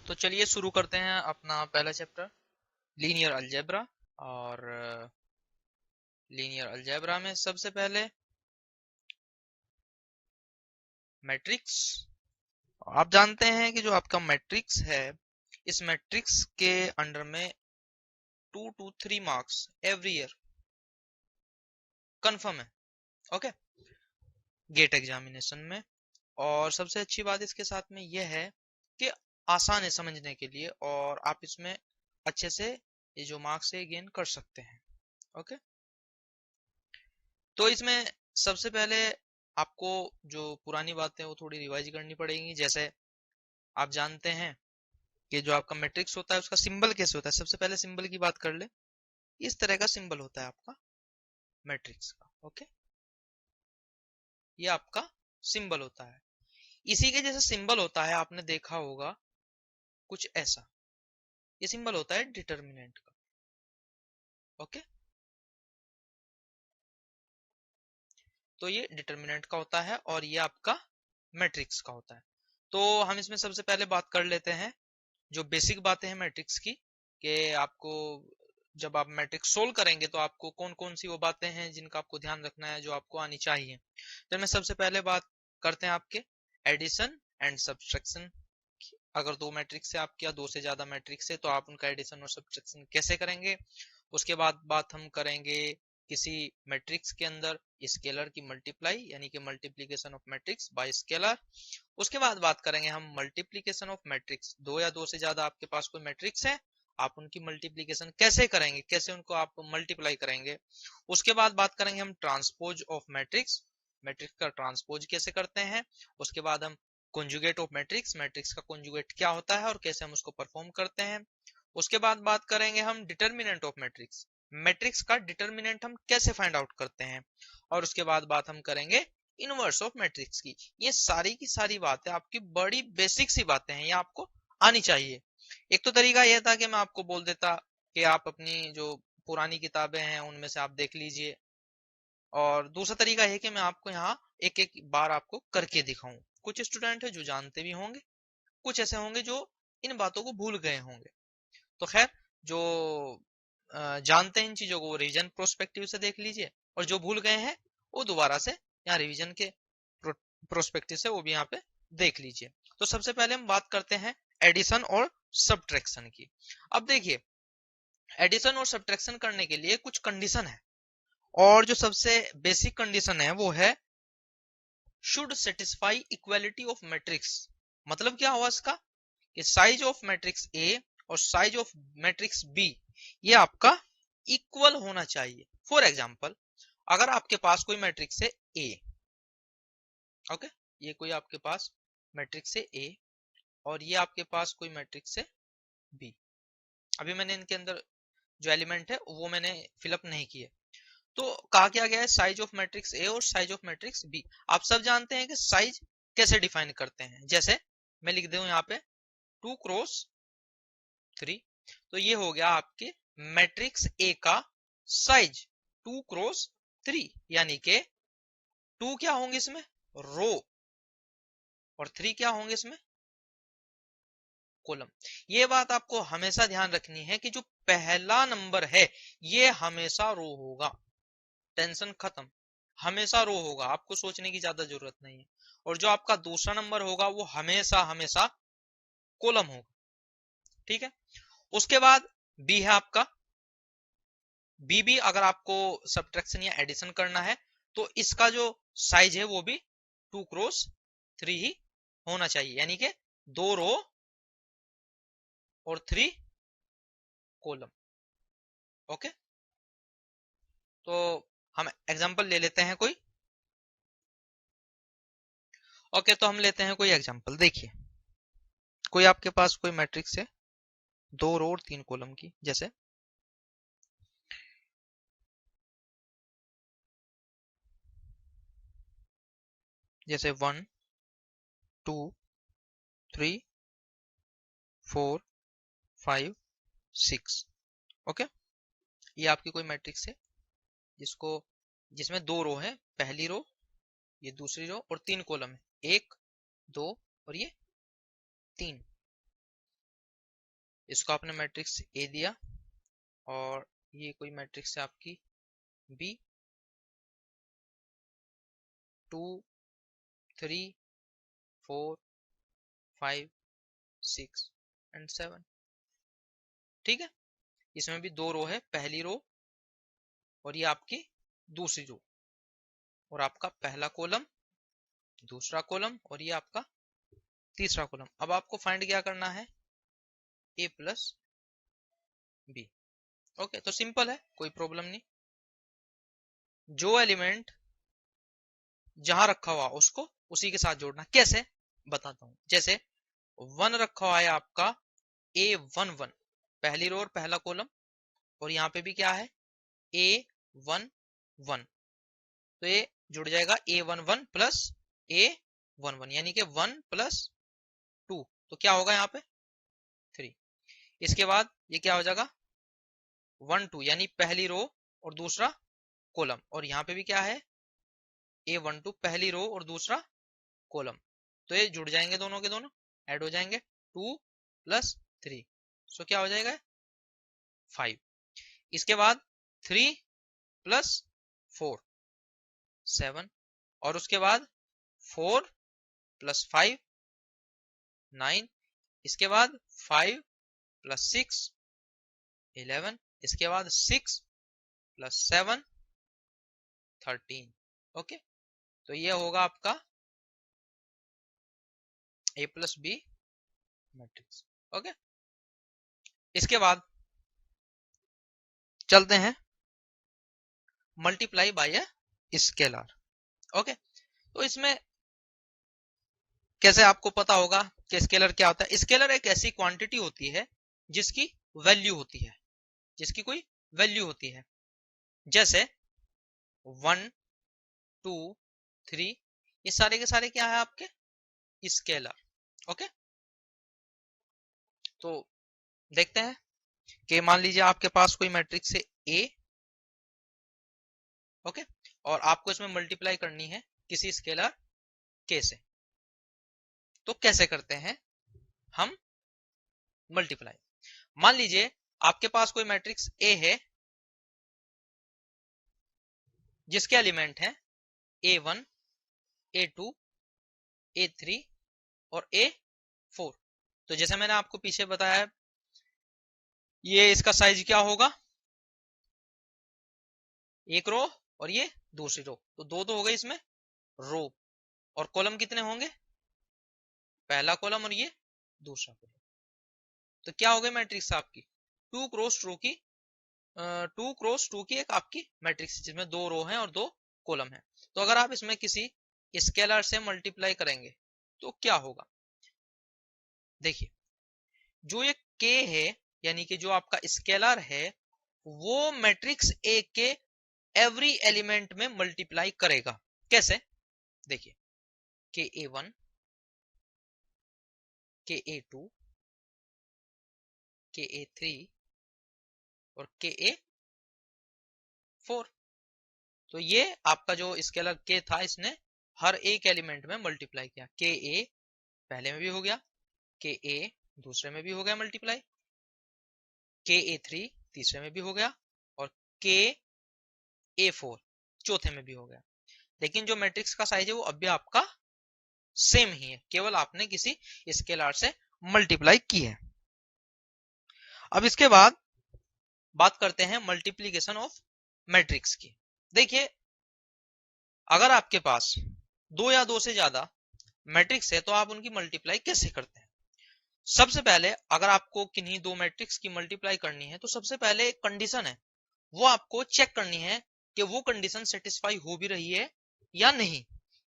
तो चलिए शुरू करते हैं अपना पहला चैप्टर लीनियर अलजेब्रा। और लीनियर अलजेब्रा में सबसे पहले मैट्रिक्स। आप जानते हैं कि जो आपका मैट्रिक्स है, इस मैट्रिक्स के अंडर में 2 to 3 marks every year confirm है। ओके, गेट एग्जामिनेशन में। और सबसे अच्छी बात इसके साथ में यह है कि आसान है समझने के लिए, और आप इसमें अच्छे से ये जो मार्क्स है गेन कर सकते हैं। ओके, तो इसमें सबसे पहले आपको जो पुरानी बातें वो थोड़ी रिवाइज करनी पड़ेगी। जैसे आप जानते हैं कि जो आपका मैट्रिक्स होता है उसका सिंबल कैसे होता है। सबसे पहले सिंबल की बात कर ले। इस तरह का सिंबल होता है आपका मैट्रिक्स का। ओके, ये आपका सिंबल होता है। इसी के जैसे सिंबल होता है, आपने देखा होगा कुछ ऐसा। ये सिंबल होता है डिटर्मिनेंट का। ओके, तो ये डिटर्मिनेंट का होता है और ये आपका मैट्रिक्स का होता है। तो हम इसमें सबसे पहले बात कर लेते हैं जो बेसिक बातें हैं मैट्रिक्स की, कि आपको जब आप मैट्रिक्स सोल्व करेंगे तो आपको कौन कौन सी वो बातें हैं जिनका आपको ध्यान रखना है, जो आपको आनी चाहिए। तो मैं सबसे पहले बात करते हैं आपके एडिशन एंड सब्ट्रैक्शन। अगर दो मैट्रिक्स है आपके, या दो से ज्यादा मैट्रिक्स है, तो आप उनका एडिशन और सब्ट्रैक्शन कैसे करेंगे। उसके बाद बात हम करेंगे किसी मैट्रिक्स के अंदर स्केलर की मल्टीप्लाई, यानी कि multiplication of matrix bye scalar. उसके बाद बात करेंगे हम मल्टीप्लीकेशन ऑफ मैट्रिक्स। दो या दो से ज्यादा आपके पास कोई मैट्रिक्स है, आप उनकी मल्टीप्लीकेशन कैसे करेंगे, कैसे उनको आप मल्टीप्लाई करेंगे। उसके बाद बात करेंगे हम ट्रांसपोज ऑफ मैट्रिक्स, मैट्रिक्स का ट्रांसपोज कैसे करते हैं। उसके बाद हम कॉन्जुगेट ऑफ मैट्रिक्स, मैट्रिक्स का कॉन्जुगेट क्या होता है और कैसे हम उसको परफॉर्म करते हैं। उसके बाद बात करेंगे हम डिटर्मिनेंट ऑफ मैट्रिक्स, मैट्रिक्स का डिटर्मिनेंट हम कैसे फाइंड आउट करते हैं। और उसके बाद बात हम करेंगे इनवर्स ऑफ मैट्रिक्स की। ये सारी की सारी बातें आपकी बड़ी बेसिक सी बातें हैं, ये आपको आनी चाहिए। एक तो तरीका यह था कि मैं आपको बोल देता कि आप अपनी जो पुरानी किताबें हैं उनमें से आप देख लीजिए, और दूसरा तरीका है कि मैं आपको यहाँ एक एक बार आपको करके दिखाऊं। कुछ स्टूडेंट है जो जानते भी होंगे, कुछ ऐसे होंगे जो इन बातों को भूल गए होंगे। तो खैर, जो जानते हैं इन चीजों को वो रिवीजन प्रोस्पेक्टिव से देख लीजिए, और जो भूल गए हैं वो दोबारा से यहाँ रिवीजन के प्रोस्पेक्टिव से वो भी यहाँ पे देख लीजिए। तो सबसे पहले हम बात करते हैं एडिशन और सब्ट्रैक्शन की। अब देखिए, एडिशन और सब्ट्रैक्शन करने के लिए कुछ कंडीशन है, और जो सबसे बेसिक कंडीशन है वो है should satisfy equality of matrix. मतलब क्या हुआ इसका, कि साइज ऑफ मैट्रिक्स ए और साइज ऑफ मैट्रिक्स बी ये आपका इक्वल होना चाहिए। फॉर एग्जाम्पल, अगर आपके पास कोई मैट्रिक्स है ए, ओके, ये कोई आपके पास मैट्रिक्स है ए, और ये आपके पास कोई मैट्रिक्स है बी। अभी मैंने इनके अंदर जो एलिमेंट है वो मैंने फिलअप नहीं किए। तो कहा क्या गया है साइज ऑफ मैट्रिक्स ए और साइज ऑफ मैट्रिक्स बी। आप सब जानते हैं कि साइज कैसे डिफाइन करते हैं। जैसे मैं लिख दूं यहाँ पे 2x3, तो ये हो गया आपके मैट्रिक्स ए का साइज 2x3, यानी के 2 क्या होंगे इसमें, रो, और 3 क्या होंगे इसमें, कॉलम। ये बात आपको हमेशा ध्यान रखनी है कि जो पहला नंबर है ये हमेशा रो होगा। टेंशन खत्म, हमेशा रो होगा, आपको सोचने की ज्यादा जरूरत नहीं है। और जो आपका दूसरा नंबर होगा वो हमेशा हमेशा कॉलम होगा। ठीक है, उसके बाद बी है आपका। बी भी अगर आपको सब्ट्रैक्शन या एडिशन करना है तो इसका जो साइज है वो भी 2x3 ही होना चाहिए, यानी कि 2 रो और 3 कॉलम। ओके, तो हम एग्जांपल ले लेते हैं कोई। ओके, तो हम लेते हैं कोई एग्जांपल। देखिए, कोई आपके पास कोई मैट्रिक्स है 2 रो और 3 कॉलम की। जैसे जैसे 1 2 3 4 5 6। ओके, ये आपकी कोई मैट्रिक्स है जिसको जिसमें 2 रो है, पहली रो, ये दूसरी रो, और 3 कॉलम है, 1 2 और ये 3। इसको आपने मैट्रिक्स ए दिया और ये कोई मैट्रिक्स है आपकी बी, 2 3 4 5 6 एंड 7। ठीक है, इसमें भी 2 रो है, पहली रो और ये आपकी दूसरी रो, और आपका पहला कॉलम, दूसरा कॉलम और ये आपका तीसरा कॉलम। अब आपको फाइंड क्या करना है, ए प्लस बी। ओके, तो सिंपल है, कोई प्रॉब्लम नहीं। जो एलिमेंट जहां रखा हुआ उसको उसी के साथ जोड़ना। कैसे, बताता हूं। जैसे 1 रखा हुआ है आपका A11, पहली रो और पहला कॉलम, और यहाँ पे भी क्या है A11, तो ये जुड़ जाएगा A11 प्लस A11, यानी कि 1 प्लस 2, तो क्या होगा यहाँ पे 3। इसके बाद ये क्या हो जाएगा 1 2, यानी पहली रो और दूसरा कॉलम, और यहाँ पे भी क्या है A12, पहली रो और दूसरा कॉलम, तो ये जुड़ जाएंगे, दोनों के दोनों ऐड हो जाएंगे, 2 प्लस 3, सो क्या हो जाएगा 5। इसके बाद 3 प्लस 4 7, और उसके बाद 4 प्लस 5 9, इसके बाद 5 प्लस 6 11, इसके बाद 6 प्लस 7 13। ओके, तो ये होगा आपका ए प्लस बी मैट्रिक्स। ओके, इसके बाद चलते हैं multiply by a scalar. Okay, तो इसमें कैसे आपको पता होगा कि स्केलर क्या होता है। स्केलर एक ऐसी क्वांटिटी होती है जिसकी वैल्यू होती है, जिसकी कोई वैल्यू होती है। जैसे 1 2 3, ये सारे के सारे क्या है आपके स्केलर। ओके, तो देखते हैं कि मान लीजिए आपके पास कोई मैट्रिक्स है ए, ओके, और आपको इसमें मल्टीप्लाई करनी है किसी स्केलर के से। तो कैसे करते हैं हम मल्टीप्लाई। मान लीजिए आपके पास कोई मैट्रिक्स ए है जिसके एलिमेंट है A1 A2 A3 और A4। तो जैसे मैंने आपको पीछे बताया है, ये इसका साइज क्या होगा, एक रो और ये दूसरी रो, तो दो तो हो गए इसमें रो, और कॉलम कितने होंगे, पहला कॉलम और ये दूसरा कॉलम। तो क्या हो गई मैट्रिक्स आपकी 2 क्रॉस 2 की 2 क्रॉस 2 की एक आपकी मैट्रिक्स, जिसमें 2 रो हैं और 2 कॉलम है। तो अगर आप इसमें किसी स्केलर से मल्टीप्लाई करेंगे तो क्या होगा, देखिए जो ये k है, यानी कि जो आपका स्केलर है, वो मैट्रिक्स ए के एवरी एलिमेंट में मल्टीप्लाई करेगा। कैसे, देखिए KA1 KA2 KA3 और KA4। तो ये आपका जो स्केलर k था, इसने हर एक एलिमेंट में मल्टीप्लाई किया। KA पहले में भी हो गया, KA दूसरे में भी हो गया मल्टीप्लाई, KA3 तीसरे में भी हो गया, और KA4 चौथे में भी हो गया। लेकिन जो मैट्रिक्स का साइज है वो अब भी आपका सेम ही है, केवल आपने किसी स्केलर से मल्टीप्लाई की है। अब इसके बाद बात करते हैं मल्टीप्लीकेशन ऑफ मैट्रिक्स की। देखिए अगर आपके पास 2 या 2 से ज्यादा मैट्रिक्स है तो आप उनकी मल्टीप्लाई कैसे करते हैं। सबसे पहले अगर आपको किन्हीं 2 मैट्रिक्स की मल्टीप्लाई करनी है तो सबसे पहले एक कंडीशन है, वो आपको चेक करनी है कि वो कंडीशन सेटिस्फाई हो भी रही है या नहीं।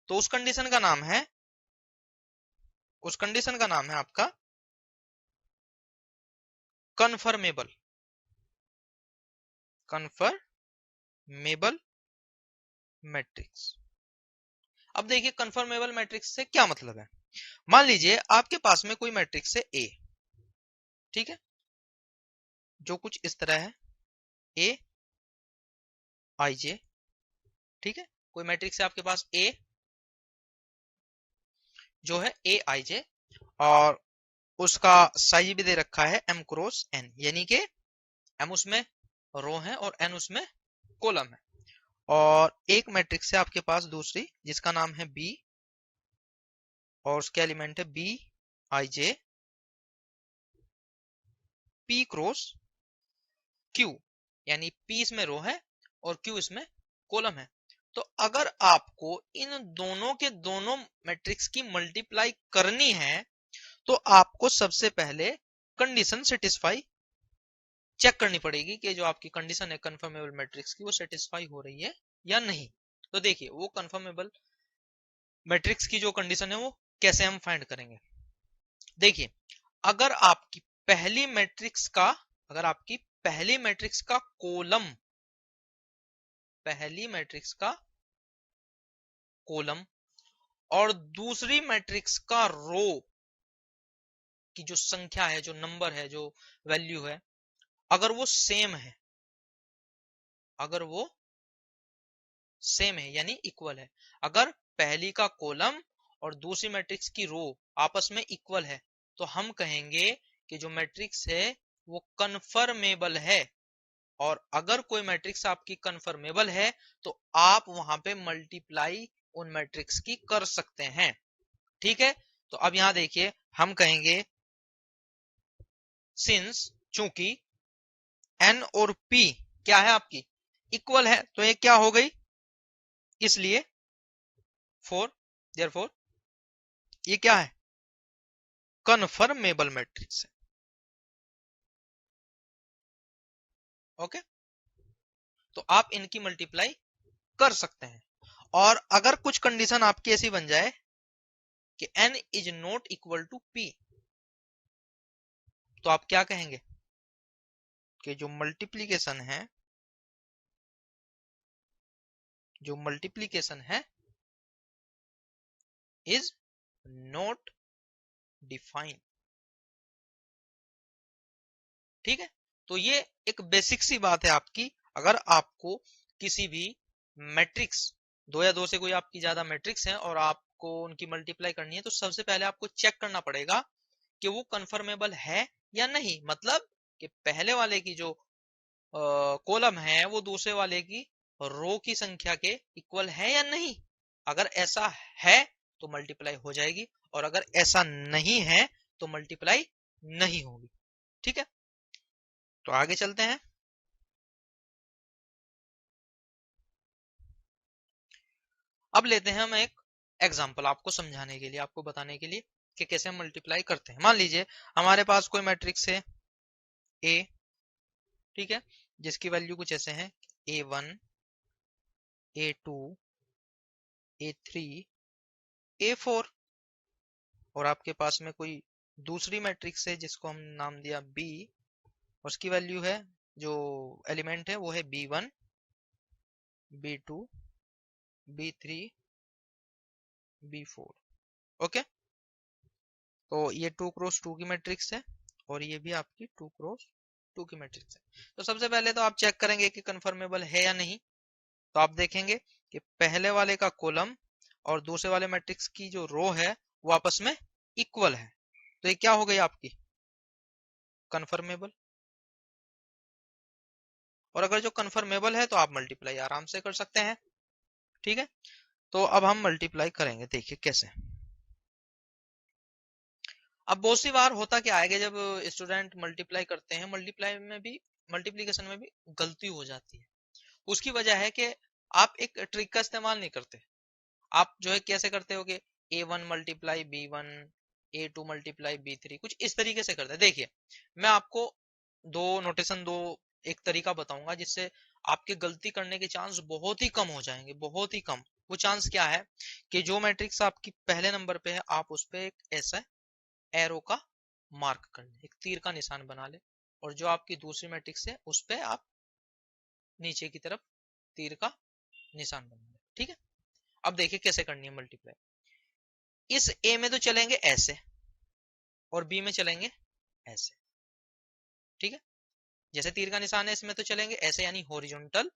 तो उस कंडीशन का नाम है आपका कन्फर्मेबल मैट्रिक्स। अब देखिए कन्फर्मेबल मैट्रिक्स से क्या मतलब है। मान लीजिए आपके पास में कोई मैट्रिक्स है ए, ठीक है, जो कुछ इस तरह है ए आई जे, ठीक है, कोई मैट्रिक्स है आपके पास ए जो है ए आई जे, और उसका साइज भी दे रखा है m क्रॉस n, यानी कि m उसमें रो है और n उसमें कॉलम है। और एक मैट्रिक्स है आपके पास दूसरी जिसका नाम है b और उसके एलिमेंट है b i j p cross q, यानी p इसमें रो है और q इसमें कॉलम है। तो अगर आपको इन दोनों के दोनों मैट्रिक्स की मल्टीप्लाई करनी है तो आपको सबसे पहले कंडीशन सेटिस्फाई चेक करनी पड़ेगी कि जो आपकी कंडीशन है कंफर्मेबल मैट्रिक्स की वो सेटिस्फाई हो रही है या नहीं। तो देखिए वो कंफर्मेबल मैट्रिक्स की जो कंडीशन है वो कैसे हम फाइंड करेंगे। देखिए अगर आपकी पहली मैट्रिक्स का अगर आपकी पहली मैट्रिक्स का कॉलम पहली मैट्रिक्स का कॉलम और दूसरी मैट्रिक्स का रो की जो संख्या है, जो नंबर है, जो वैल्यू है, अगर वो सेम है, अगर वो सेम है यानी इक्वल है, अगर पहली का कॉलम और दूसरी मैट्रिक्स की रो आपस में इक्वल है तो हम कहेंगे कि जो मैट्रिक्स है वो कन्फर्मेबल है। और अगर कोई मैट्रिक्स आपकी कन्फर्मेबल है तो आप वहां पे मल्टीप्लाई उन मैट्रिक्स की कर सकते हैं। ठीक है, तो अब यहां देखिए हम कहेंगे सिंस चूंकि n और p क्या है आपकी इक्वल है तो ये क्या हो गई, इसलिए देयरफॉर ये क्या है कन्फर्मेबल मैट्रिक्स है। ओके, तो आप इनकी मल्टीप्लाई कर सकते हैं। और अगर कुछ कंडीशन आपकी ऐसी बन जाए कि n is not equal to p तो आप क्या कहेंगे कि जो मल्टीप्लीकेशन है इज नॉट डिफाइंड। ठीक है, तो ये एक बेसिक सी बात है आपकी। अगर आपको किसी भी मैट्रिक्स दो या दो से कोई आपकी ज्यादा मैट्रिक्स है और आपको उनकी मल्टीप्लाई करनी है तो सबसे पहले आपको चेक करना पड़ेगा कि वो कंफर्मेबल है या नहीं, मतलब कि पहले वाले की जो कॉलम है वो दूसरे वाले की रो की संख्या के इक्वल है या नहीं। अगर ऐसा है तो मल्टीप्लाई हो जाएगी और अगर ऐसा नहीं है तो मल्टीप्लाई नहीं होगी। ठीक है, तो आगे चलते हैं। अब लेते हैं हम एक एग्जांपल आपको समझाने के लिए, आपको बताने के लिए कि कैसे हम मल्टीप्लाई करते हैं। मान लीजिए हमारे पास कोई मैट्रिक्स है ए, ठीक है, जिसकी वैल्यू कुछ ऐसे है A1 A2 A3 A4 और आपके पास में कोई दूसरी मैट्रिक्स है जिसको हम नाम दिया B और उसकी वैल्यू है, जो एलिमेंट है वो है B1 B2 B3 B4। Okay, तो ये 2 क्रॉस 2 की मैट्रिक्स है और ये भी आपकी 2 क्रॉस 2 की मैट्रिक्स है। तो सबसे पहले तो आप चेक करेंगे कि कंफर्मेबल है या नहीं। तो आप देखेंगे कि पहले वाले का कॉलम और दूसरे वाले मैट्रिक्स की जो रो है वो आपस में इक्वल है, तो ये क्या हो गई आपकी कंफर्मेबल। और अगर जो कंफर्मेबल है तो आप मल्टीप्लाई आराम से कर सकते हैं। ठीक है, तो अब हम मल्टीप्लाई करेंगे, देखिए कैसे। अब बहुत सी बार होता क्या है कि जब स्टूडेंट मल्टीप्लाई करते हैं, मल्टीप्लीकेशन में भी गलती हो जाती है। उसकी वजह है कि आप एक ट्रिक का इस्तेमाल नहीं करते। आप जो है कैसे करते हो कि A1 multiply B1 A2 multiply B3 कुछ इस तरीके से करते हैं। देखिए मैं आपको दो एक तरीका बताऊंगा जिससे आपके गलती करने के चांस बहुत ही कम हो जाएंगे, बहुत ही कम। वो चांस क्या है कि जो मैट्रिक्स आपकी पहले नंबर पे है आप उस पे एक ऐसा एरो का मार्क कर ले, एक तीर का निशान बना ले, और जो आपकी दूसरी मैट्रिक्स है उस पे आप नीचे की तरफ तीर का निशान बना ले। ठीक है, अब देखिए कैसे करनी है मल्टीप्लाई। इस ए में तो चलेंगे ऐसे और बी में चलेंगे ऐसे। ठीक है, जैसे तीर का निशान है इसमें तो चलेंगे ऐसे यानी हॉरिजॉन्टल,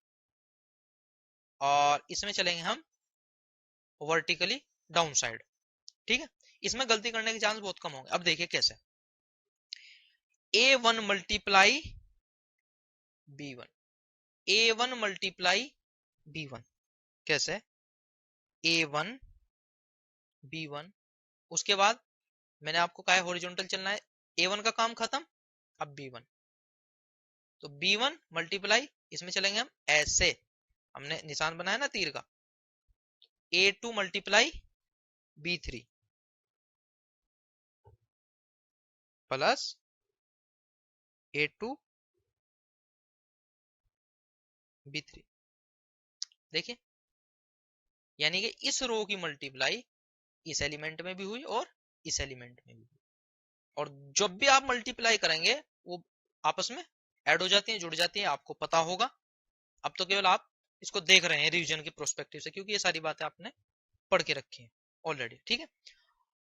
और इसमें चलेंगे हम वर्टिकली डाउन साइड। ठीक है, इसमें गलती करने के चांस बहुत कम होंगे। अब देखिए कैसे। A1 multiply B1, A1 multiply B1। कैसे? A1 B1, उसके बाद मैंने आपको कहा है हॉरिजॉन्टल चलना है, A1 का काम खत्म, अब B1, तो B1 मल्टीप्लाई, इसमें चलेंगे हम ऐसे, हमने निशान बनाया ना तीर का, A2 multiply B3 plus A2 B3। देखिए, यानी कि इस रो की मल्टीप्लाई इस एलिमेंट में भी हुई और इस एलिमेंट में भी हुई, और जब भी आप मल्टीप्लाई करेंगे वो आपस में ऐड हो जाती हैं, जुड़ जाती हैं, आपको पता होगा। अब तो केवल आप इसको देख रहे हैं रिवीजन के प्रोस्पेक्टिव से, क्योंकि ये सारी बातें आपने पढ़ के रखी हैं ऑलरेडी। ठीक है,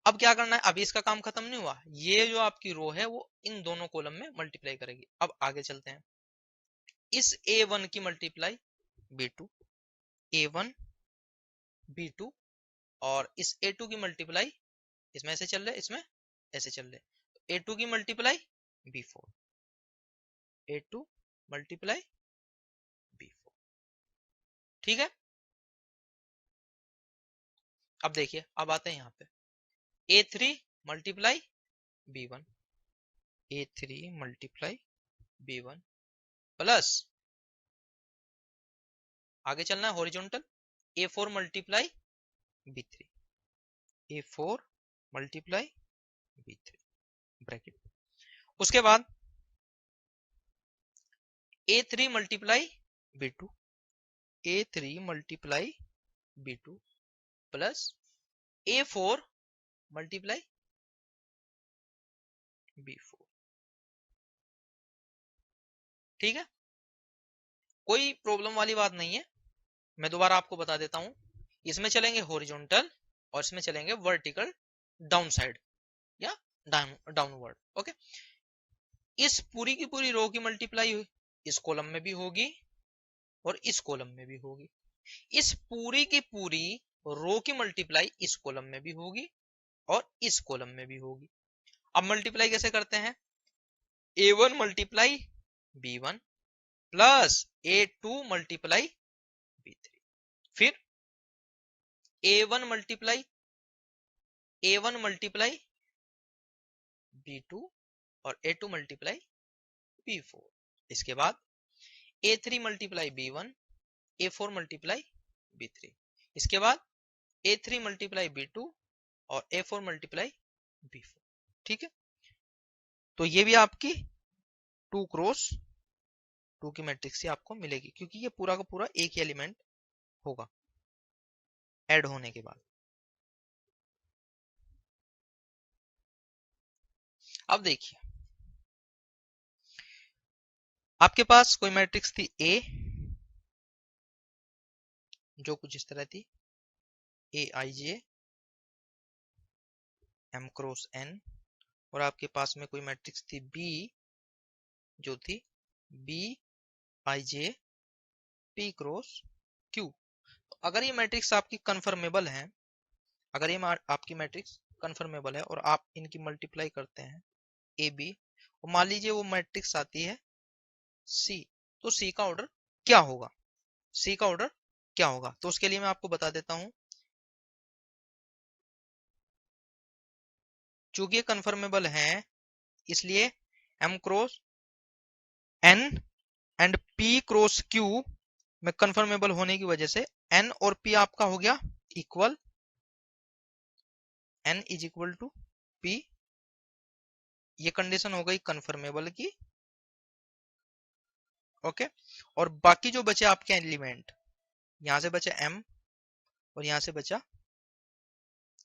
अब क्या करना है, अभी इसका काम खत्म नहीं हुआ, ये जो आपकी रो है वो इन दोनों कॉलम में मल्टीप्लाई करेगी। अब आगे चलते हैं, इस A1 की मल्टीप्लाई B2, A1 B2, और इस A2 की मल्टीप्लाई, इसमें ऐसे चल रहे, इसमें ऐसे चल रहे, A2 की multiply B4, A2 multiply B4। ठीक है, अब देखिए, अब आते हैं यहाँ पे A3 multiply B1, A3 multiply B1 plus, आगे चलना है horizontal, A4 multiply B3, A4 multiply B3 bracket, उसके बाद A3 multiply B2, A3 multiply B2 plus A4 multiply B4। ठीक है, कोई प्रॉब्लम वाली बात नहीं है, मैं दोबारा आपको बता देता हूं, इसमें चलेंगे हॉरिजॉन्टल और इसमें चलेंगे वर्टिकल डाउन साइड या डाउनवर्ड। ओके, इस पूरी की पूरी रो की मल्टीप्लाई इस कॉलम में भी होगी और इस कॉलम में भी होगी, इस पूरी की पूरी रो की मल्टीप्लाई इस कॉलम में भी होगी और इस कॉलम में भी होगी। अब मल्टीप्लाई कैसे करते हैं, A1 multiply B1 plus A2 multiply B3, फिर A1 multiply A1 multiply B2 और A2 मल्टीप्लाई B4, इसके बाद A3 multiply B1, A4 multiply B3, इसके बाद A3 मल्टीप्लाई B2 और A4 मल्टीप्लाई B4। ठीक है, तो ये भी आपकी 2 क्रॉस 2 की मैट्रिक्स ही आपको मिलेगी, क्योंकि ये पूरा का पूरा एक ही एलिमेंट होगा ऐड होने के बाद। अब देखिए, आपके पास कोई मैट्रिक्स थी A, जो कुछ इस तरह थी, Aij M क्रॉस n, और आपके पास में कोई मैट्रिक्स थी B, जो थी Bij P क्रॉस Q। तो अगर ये मैट्रिक्स आपकी कंफर्मेबल है, अगर ये आपकी मैट्रिक्स कंफर्मेबल है और आप इनकी मल्टीप्लाई करते हैं ए बी, और मान लीजिए वो मैट्रिक्स आती है सी, तो सी का ऑर्डर क्या होगा, सी का ऑर्डर क्या होगा, तो उसके लिए मैं आपको बता देता हूं, चूंकि ये कंफर्मेबल है इसलिए M cross N and P cross Q में कंफर्मेबल होने की वजह से एन और पी आपका हो गया equal, N is equal to P, ये कंडीशन हो गई कंफर्मेबल की। ओके, और बाकी जो बचे आपके एलिमेंट, यहां से बचे m और यहां से बचा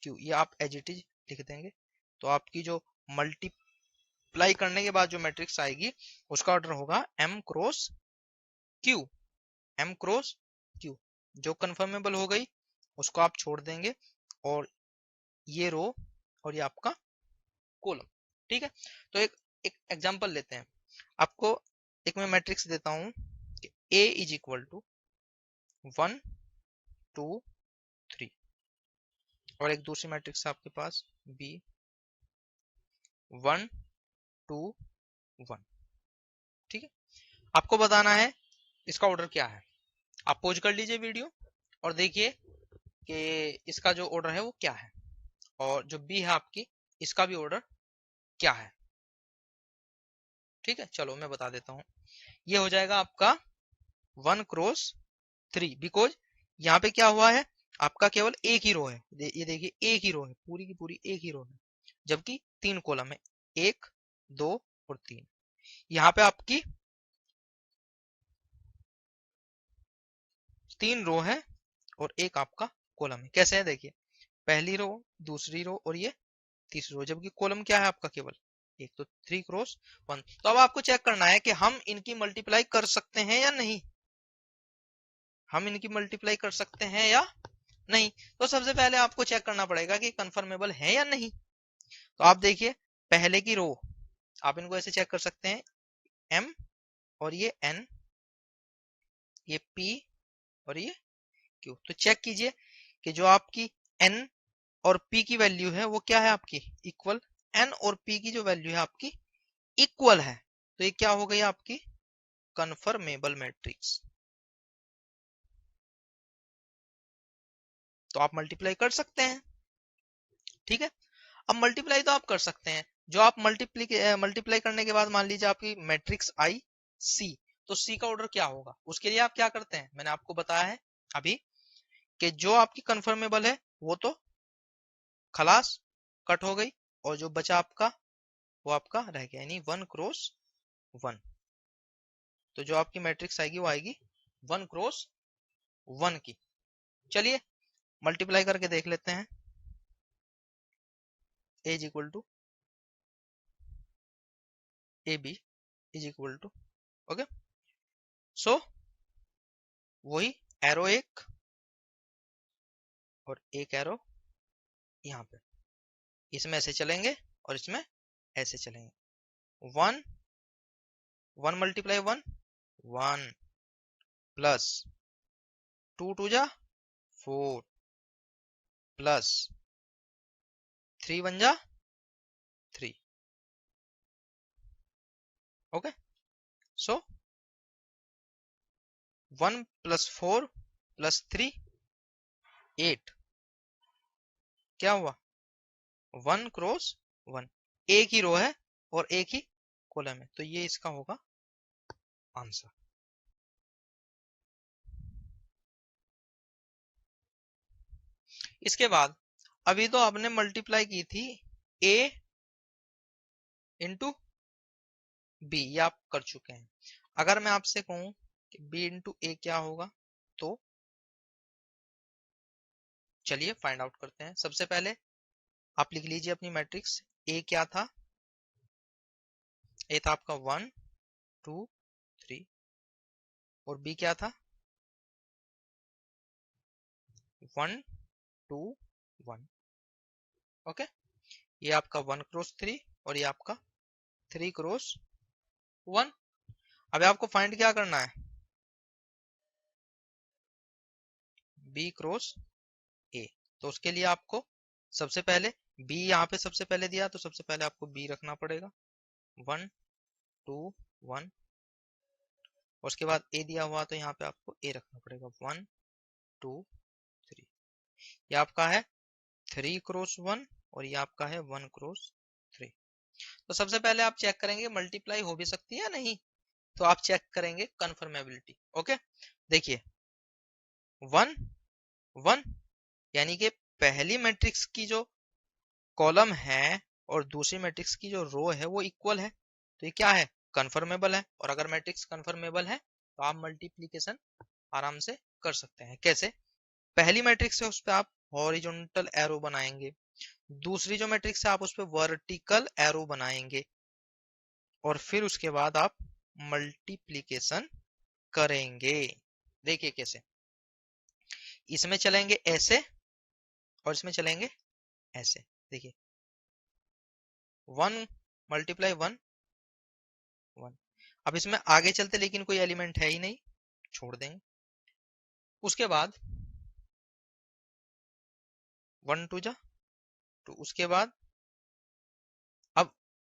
q, ये आप एज इट इज लिख देंगे, तो आपकी जो मल्टीप्लाई करने के बाद जो मैट्रिक्स आएगी उसका ऑर्डर होगा m cross q, m cross q, जो कंफर्मेबल हो गई उसको आप छोड़ देंगे, और ये रो और ये आपका कॉलम। ठीक है, तो एक एग्जांपल लेते हैं, आपको एक मैं मैट्रिक्स देता हूं कि A इज इक्वल टू 1 2 3, और एक दूसरी मैट्रिक्स आपके पास B 1 2 1। ठीक है, आपको बताना है इसका ऑर्डर क्या है। आप पॉज कर लीजिए वीडियो और देखिए कि इसका जो ऑर्डर है वो क्या है, और जो बी है आपकी, इसका भी ऑर्डर क्या है। ठीक है, चलो मैं बता देता हूँ। ये हो जाएगा आपका 1 क्रॉस 3, बिकॉज यहाँ पे क्या हुआ है, आपका केवल एक ही रो है। ये देखिए एक ही रो है, पूरी की पूरी एक ही रो है, जबकि 3 कॉलम है, 1 2 और 3। यहाँ पे आपकी 3 रो है और एक आपका कॉलम है। कैसे है देखिए, पहली रो, दूसरी रो और ये तीसरी रो, जबकि कॉलम क्या है आपका केवल एक। तो 3 क्रॉस 1। तो अब आपको चेक करना है कि हम इनकी मल्टीप्लाई कर सकते हैं या नहीं, हम इनकी मल्टीप्लाई कर सकते हैं या नहीं। तो सबसे पहले आपको चेक करना पड़ेगा कि कंफर्मेबल है या नहीं। तो आप देखिए पहले की रो, आप इनको ऐसे चेक कर सकते हैं, m और ये n, ये p और ये q। तो चेक कीजिए कि जो आपकी n और p की वैल्यू है वो क्या है आपकी इक्वल। n और p की जो वैल्यू है आपकी इक्वल है, तो ये क्या हो गई आपकी कंफर्मेबल मैट्रिक्स। तो आप मल्टीप्लाई कर सकते हैं। ठीक है, अब मल्टीप्लाई तो आप कर सकते हैं। जो आप मल्टीप्लाई करने के बाद मान लीजिए आपकी मैट्रिक्स आई सी, तो सी का ऑर्डर क्या होगा, उसके लिए आप क्या करते हैं, मैंने आपको बताया है अभी कि जो आपकी कंफर्मेबल है वो तो खलास कट हो गई, और जो बचा आपका वो आपका रह गया, यानी 1 क्रॉस 1। तो जो आपकी मैट्रिक्स आएगी वो आएगी 1 क्रॉस 1 की। चलिए मल्टीप्लाई करके देख लेते हैं। A is equal to A B is equal to, okay. So वही एरो एक और एक एरो यहाँ पे, इसमें ऐसे चलेंगे और इसमें ऐसे चलेंगे। 1 1 मल्टीप्लाई 1 1 प्लस 2 2 जा 4 प्लस 3 1 जा 3, ओके। सो 1 प्लस 4 प्लस 3 8, क्या हुआ 1 क्रॉस 1। एक ही रो है और एक ही कॉलम है, तो ये इसका होगा आंसर। इसके बाद अभी तो आपने मल्टीप्लाई की थी a इंटू बी, ये आप कर चुके हैं। अगर मैं आपसे कहूं कि b इंटू ए क्या होगा, तो चलिए फाइंड आउट करते हैं। सबसे पहले आप लिख लीजिए अपनी मैट्रिक्स। ए क्या था, ए था आपका 1 2 3, और बी क्या था 1 2 1, ओके। ये आपका 1 क्रॉस 3 और ये आपका 3 क्रॉस 1। अभी आपको फाइंड क्या करना है, बी क्रॉस ए। तो उसके लिए आपको सबसे पहले बी यहाँ पे सबसे पहले दिया, तो सबसे पहले आपको बी रखना पड़ेगा 1 2 1, और उसके बाद ए दिया हुआ तो यहाँ पे आपको ए रखना पड़ेगा 1 2 3। ये आपका है 3 क्रॉस 1 और ये आपका है 1 क्रॉस 3। तो सबसे पहले आप चेक करेंगे मल्टीप्लाई हो भी सकती है या नहीं, तो आप चेक करेंगे कन्फर्मेबिलिटी, ओके। देखिए 1 1, यानी कि पहली मैट्रिक्स की जो कॉलम है और दूसरी मैट्रिक्स की जो रो है वो इक्वल है, तो ये क्या है कंफर्मेबल है। और अगर मैट्रिक्स कंफर्मेबल है तो आप मल्टीप्लीकेशन आराम से कर सकते हैं। कैसे, पहली मैट्रिक्स है उस पर आप हॉरिजॉन्टल एरो बनाएंगे, दूसरी जो मैट्रिक्स है आप उस पर वर्टिकल एरो बनाएंगे, और फिर उसके बाद आप मल्टीप्लीकेशन करेंगे। देखिए कैसे, इसमें चलेंगे ऐसे और इसमें चलेंगे ऐसे। देखिए 1 मल्टीप्लाई 1 1। अब इसमें आगे चलते लेकिन कोई एलिमेंट है ही नहीं, छोड़ देंगे। उसके बाद 1 2 जा 2, उसके बाद अब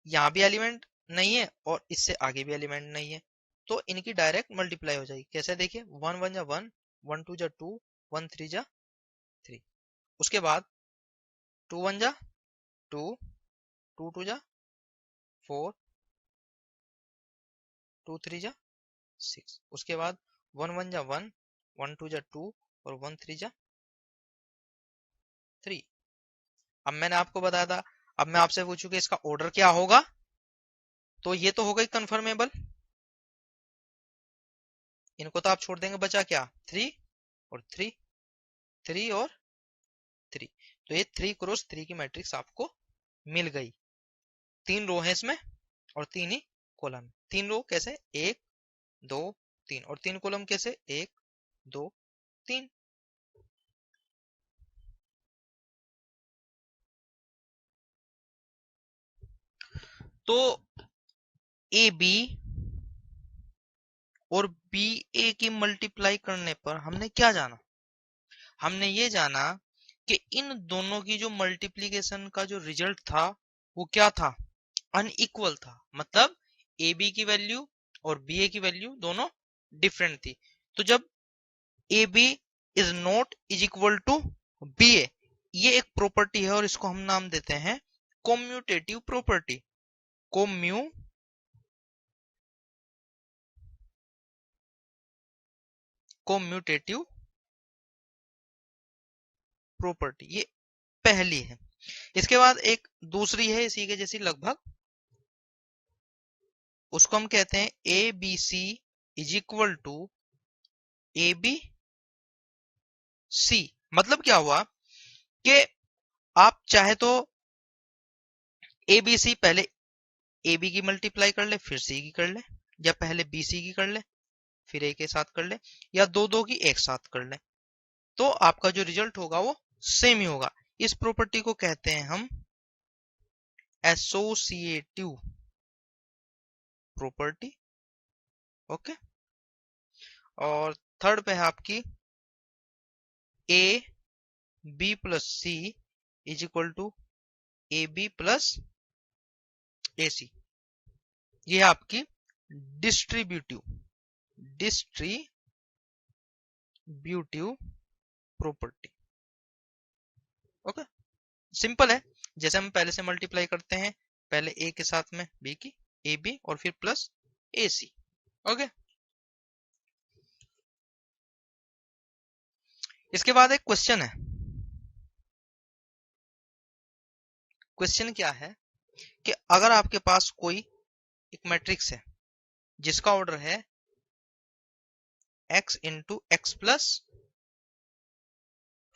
यहाँ भी एलिमेंट नहीं है और इससे आगे भी एलिमेंट नहीं है, तो इनकी डायरेक्ट मल्टीप्लाई हो जाएगी। कैसे देखिए, 1 1 जा 1, 1 2 जा 2, 1 3 जा 3। उसके बाद 2 1 जा 2, 2 2 जा 4, 2 3 जा 6। उसके बाद 1 1 जा 1, 1 2 जा 2 और 1 3 जा 3। अब मैंने आपको बताया था, अब मैं आपसे पूछूं कि इसका ऑर्डर क्या होगा, तो ये तो हो गई कंफर्मेबल, इनको तो आप छोड़ देंगे, बचा क्या 3 और 3, 3 और 3। तो ये 3 क्रॉस 3 की मैट्रिक्स आपको मिल गई। 3 रो है इसमें और 3 ही कॉलम। 3 रो कैसे, 1 2 3, और 3 कॉलम कैसे, 1 2 3। तो ए बी और बी ए की मल्टीप्लाई करने पर हमने क्या जाना, हमने ये जाना कि इन दोनों की जो मल्टीप्लीकेशन का जो रिजल्ट था वो क्या था, अनइक्वल था। मतलब ए बी की वैल्यू और बी ए की वैल्यू दोनों डिफरेंट थी। तो जब A B is not is equal to B A, ये एक प्रॉपर्टी है और इसको हम नाम देते हैं कोम्यूटेटिव प्रॉपर्टी। कोम्यूटेटिव प्रॉपर्टी, ये पहली है। इसके बाद एक दूसरी है इसी के जैसी लगभग, उसको हम कहते हैं A B C is equal to A B C. मतलब क्या हुआ कि आप चाहे तो ए बी सी पहले ए बी की मल्टीप्लाई कर ले फिर सी की कर ले, या पहले बी सी की कर ले फिर ए के साथ कर ले, या दो दो की एक साथ कर ले, तो आपका जो रिजल्ट होगा वो सेम ही होगा। इस प्रॉपर्टी को कहते हैं हम एसोसिएटिव प्रॉपर्टी। ओके। और थर्ड पे है आपकी A B plus C is equal to A B plus A C. ये है आपकी डिस्ट्रीब्यूटिव प्रॉपर्टी। ओके, सिंपल है। जैसे हम पहले से मल्टीप्लाई करते हैं, पहले ए के साथ में बी की, ए बी और फिर प्लस ए सी। ओके, इसके बाद एक क्वेश्चन है। क्वेश्चन क्या है कि अगर आपके पास कोई एक मैट्रिक्स है जिसका ऑर्डर है x इंटू एक्स प्लस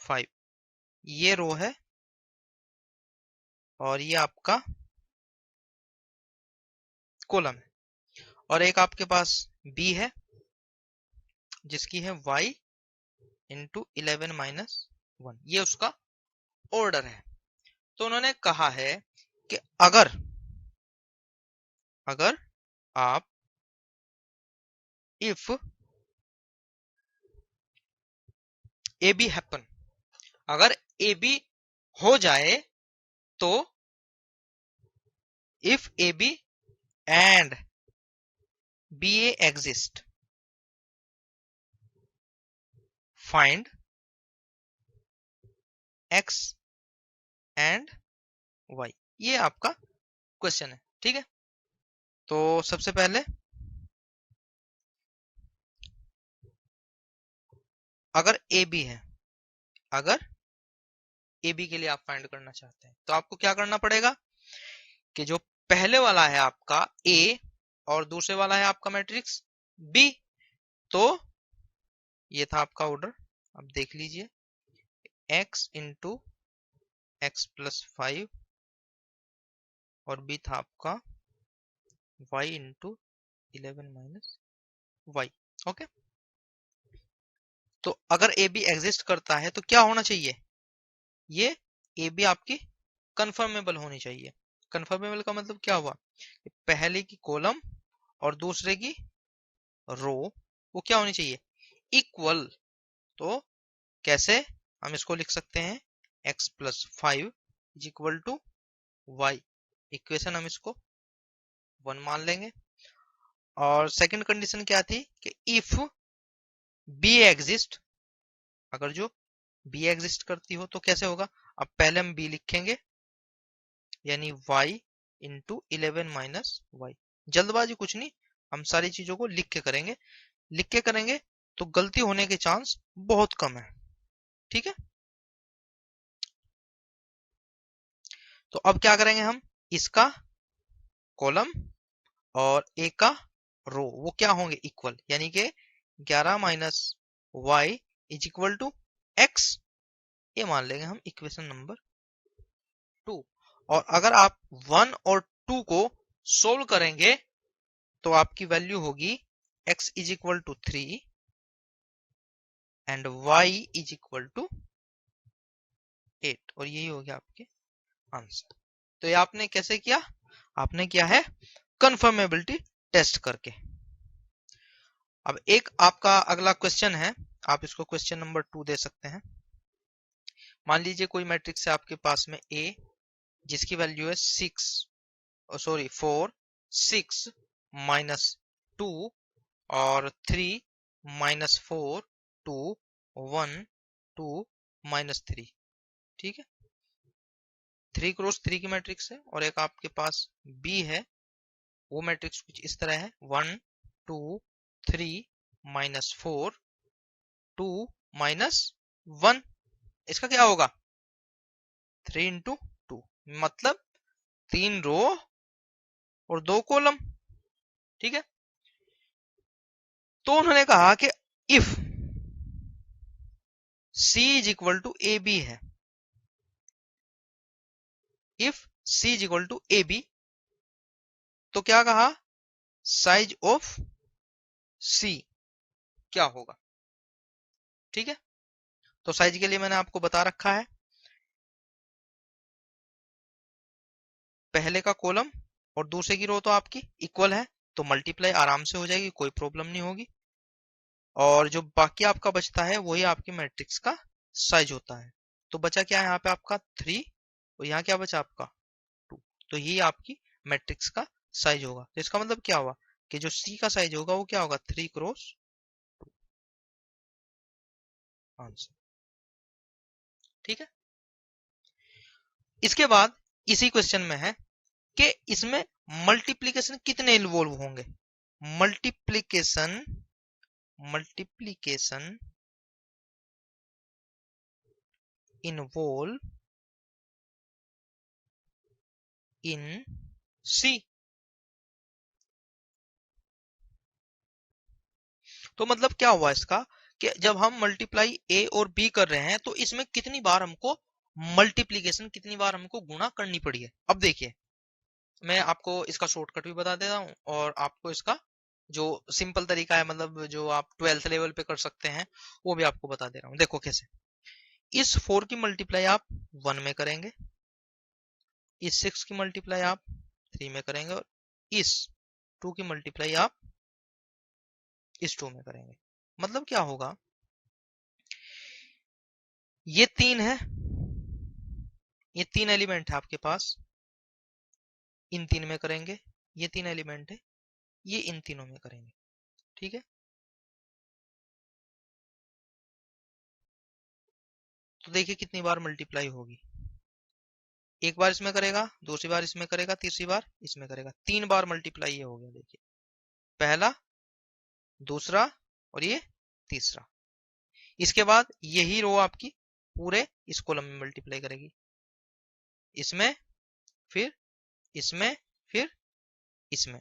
5, ये रो है और ये आपका कॉलम है, और एक आपके पास b है जिसकी है y इंटू 11 माइनस 1, ये उसका ऑर्डर है। तो उन्होंने कहा है कि अगर अगर आप इफ ए बी हैपन, अगर ए बी हो जाए, तो if A B and B A exist find X and Y. ये आपका क्वेश्चन है, ठीक है। तो सबसे पहले अगर ए बी है, अगर ए बी के लिए आप फाइंड करना चाहते हैं तो आपको क्या करना पड़ेगा कि जो पहले वाला है आपका ए और दूसरे वाला है आपका मैट्रिक्स बी, तो ये था आपका ऑर्डर। अब देख लीजिए, x इंटू एक्स प्लस 5 और बी था आपका y into 11 minus Y. Okay, तो अगर ए बी एग्जिस्ट करता है तो क्या होना चाहिए, ये ए बी आपकी कंफर्मेबल होनी चाहिए। कंफर्मेबल का मतलब क्या हुआ, पहले की कॉलम और दूसरे की रो वो क्या होनी चाहिए, इक्वल। तो कैसे हम इसको लिख सकते हैं, x plus 5 is equal to Y. Equation हम इसको 1 मान लेंगे। और सेकंड कंडीशन क्या थी कि इफ बी एग्जिस्ट, अगर जो बी एग्जिस्ट करती हो तो कैसे होगा। अब पहले हम बी लिखेंगे, यानी y इंटू 11 माइनस वाई। जल्दबाजी कुछ नहीं, हम सारी चीजों को लिख के करेंगे। लिख के करेंगे तो गलती होने के चांस बहुत कम है। ठीक है, तो अब क्या करेंगे हम, इसका कॉलम और ए का रो वो क्या होंगे, इक्वल, यानी कि 11 minus Y is equal to X. ये मान लेंगे हम इक्वेशन नंबर 2। और अगर आप 1 और 2 को सोल्व करेंगे तो आपकी वैल्यू होगी x is equal to 3 and y is equal to 8, और यही हो गया आपके आंसर। तो ये आपने कैसे किया, आपने किया है कंफर्मेबिलिटी टेस्ट करके। अब एक आपका अगला क्वेश्चन है, आप इसको क्वेश्चन नंबर 2 दे सकते हैं। मान लीजिए कोई मैट्रिक्स है आपके पास में A, जिसकी वैल्यू है 4 6 माइनस 2 और 3 माइनस 4 2 1 2 माइनस 3। ठीक है, 3 क्रॉस 3 की मैट्रिक्स है। और एक आपके पास B है, वो मैट्रिक्स कुछ इस तरह है 1 2 3 माइनस 4 2 माइनस 1। इसका क्या होगा, 3 इंटू 2, मतलब 3 रो और 2 कॉलम। ठीक है, तो उन्होंने कहा कि if C is equal to A B है, if C is equal to A B, तो क्या कहा, साइज ऑफ C क्या होगा। ठीक है, तो साइज के लिए मैंने आपको बता रखा है, पहले का कॉलम और दूसरे की रो तो आपकी इक्वल है, तो मल्टीप्लाई आराम से हो जाएगी, कोई प्रॉब्लम नहीं होगी। और जो बाकी आपका बचता है वही आपकी मैट्रिक्स का साइज होता है। तो बचा क्या है यहाँ पे आपका 3, और यहाँ क्या बचा आपका 2। तो ये आपकी मैट्रिक्स का साइज होगा। तो इसका मतलब क्या हुआ कि जो सी का साइज होगा वो क्या होगा, 3 क्रॉस 2 आंसर। ठीक है, इसके बाद इसी क्वेश्चन में है कि इसमें मल्टीप्लीकेशन कितने इन्वॉल्व होंगे। मल्टीप्लीकेशन मल्टीप्लीकेशन इन्वॉल्व इन सी। तो मतलब क्या हुआ इसका कि जब हम मल्टीप्लाई ए और बी कर रहे हैं तो इसमें कितनी बार हमको मल्टीप्लीकेशन, कितनी बार हमको गुणा करनी पड़ी है। अब देखिए, मैं आपको इसका शॉर्टकट भी बता देता हूँ और आपको इसका जो सिंपल तरीका है, मतलब जो आप 12th लेवल पे कर सकते हैं, वो भी आपको बता दे रहा हूँ। देखो कैसे, इस 4 की मल्टीप्लाई आप 1 में करेंगे, इस 6 की मल्टीप्लाई आप 3 में करेंगे, और इस 2 की मल्टीप्लाई आप इस 2 में करेंगे। मतलब क्या होगा, ये 3 है, ये 3 एलिमेंट है आपके पास, इन 3 में करेंगे। ये 3 एलिमेंट है, ये इन तीनों में करेंगे। ठीक है, तो देखिए कितनी बार मल्टीप्लाई होगी। एक बार इसमें करेगा, दूसरी बार इसमें करेगा, तीसरी बार इसमें करेगा, 3 बार मल्टीप्लाई ये हो गया। देखिए, पहला, दूसरा और ये तीसरा। इसके बाद यही रो आपकी पूरे इस कॉलम में मल्टीप्लाई करेगी, इसमें, फिर इसमें, फिर इसमें,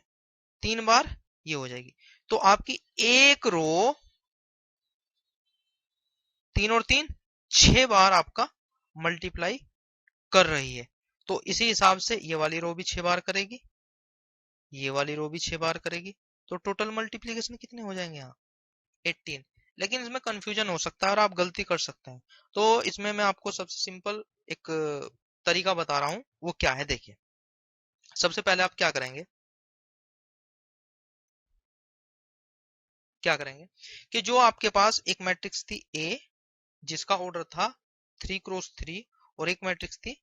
3 बार ये हो जाएगी। तो आपकी एक रो 3 और 3 6 बार आपका मल्टीप्लाई कर रही है। तो इसी हिसाब से ये वाली रो भी 6 बार करेगी, ये वाली रो भी 6 बार करेगी। तो टोटल मल्टीप्लीकेशन कितने हो जाएंगे यहाँ, 18। लेकिन इसमें कंफ्यूजन हो सकता है और आप गलती कर सकते हैं। तो इसमें मैं आपको सबसे सिंपल एक तरीका बता रहा हूँ, वो क्या है। देखिए, सबसे पहले आप क्या करेंगे कि जो आपके पास एक मैट्रिक्स थी A, जिसका ऑर्डर था 3 क्रॉस 3, और एक मैट्रिक्स थी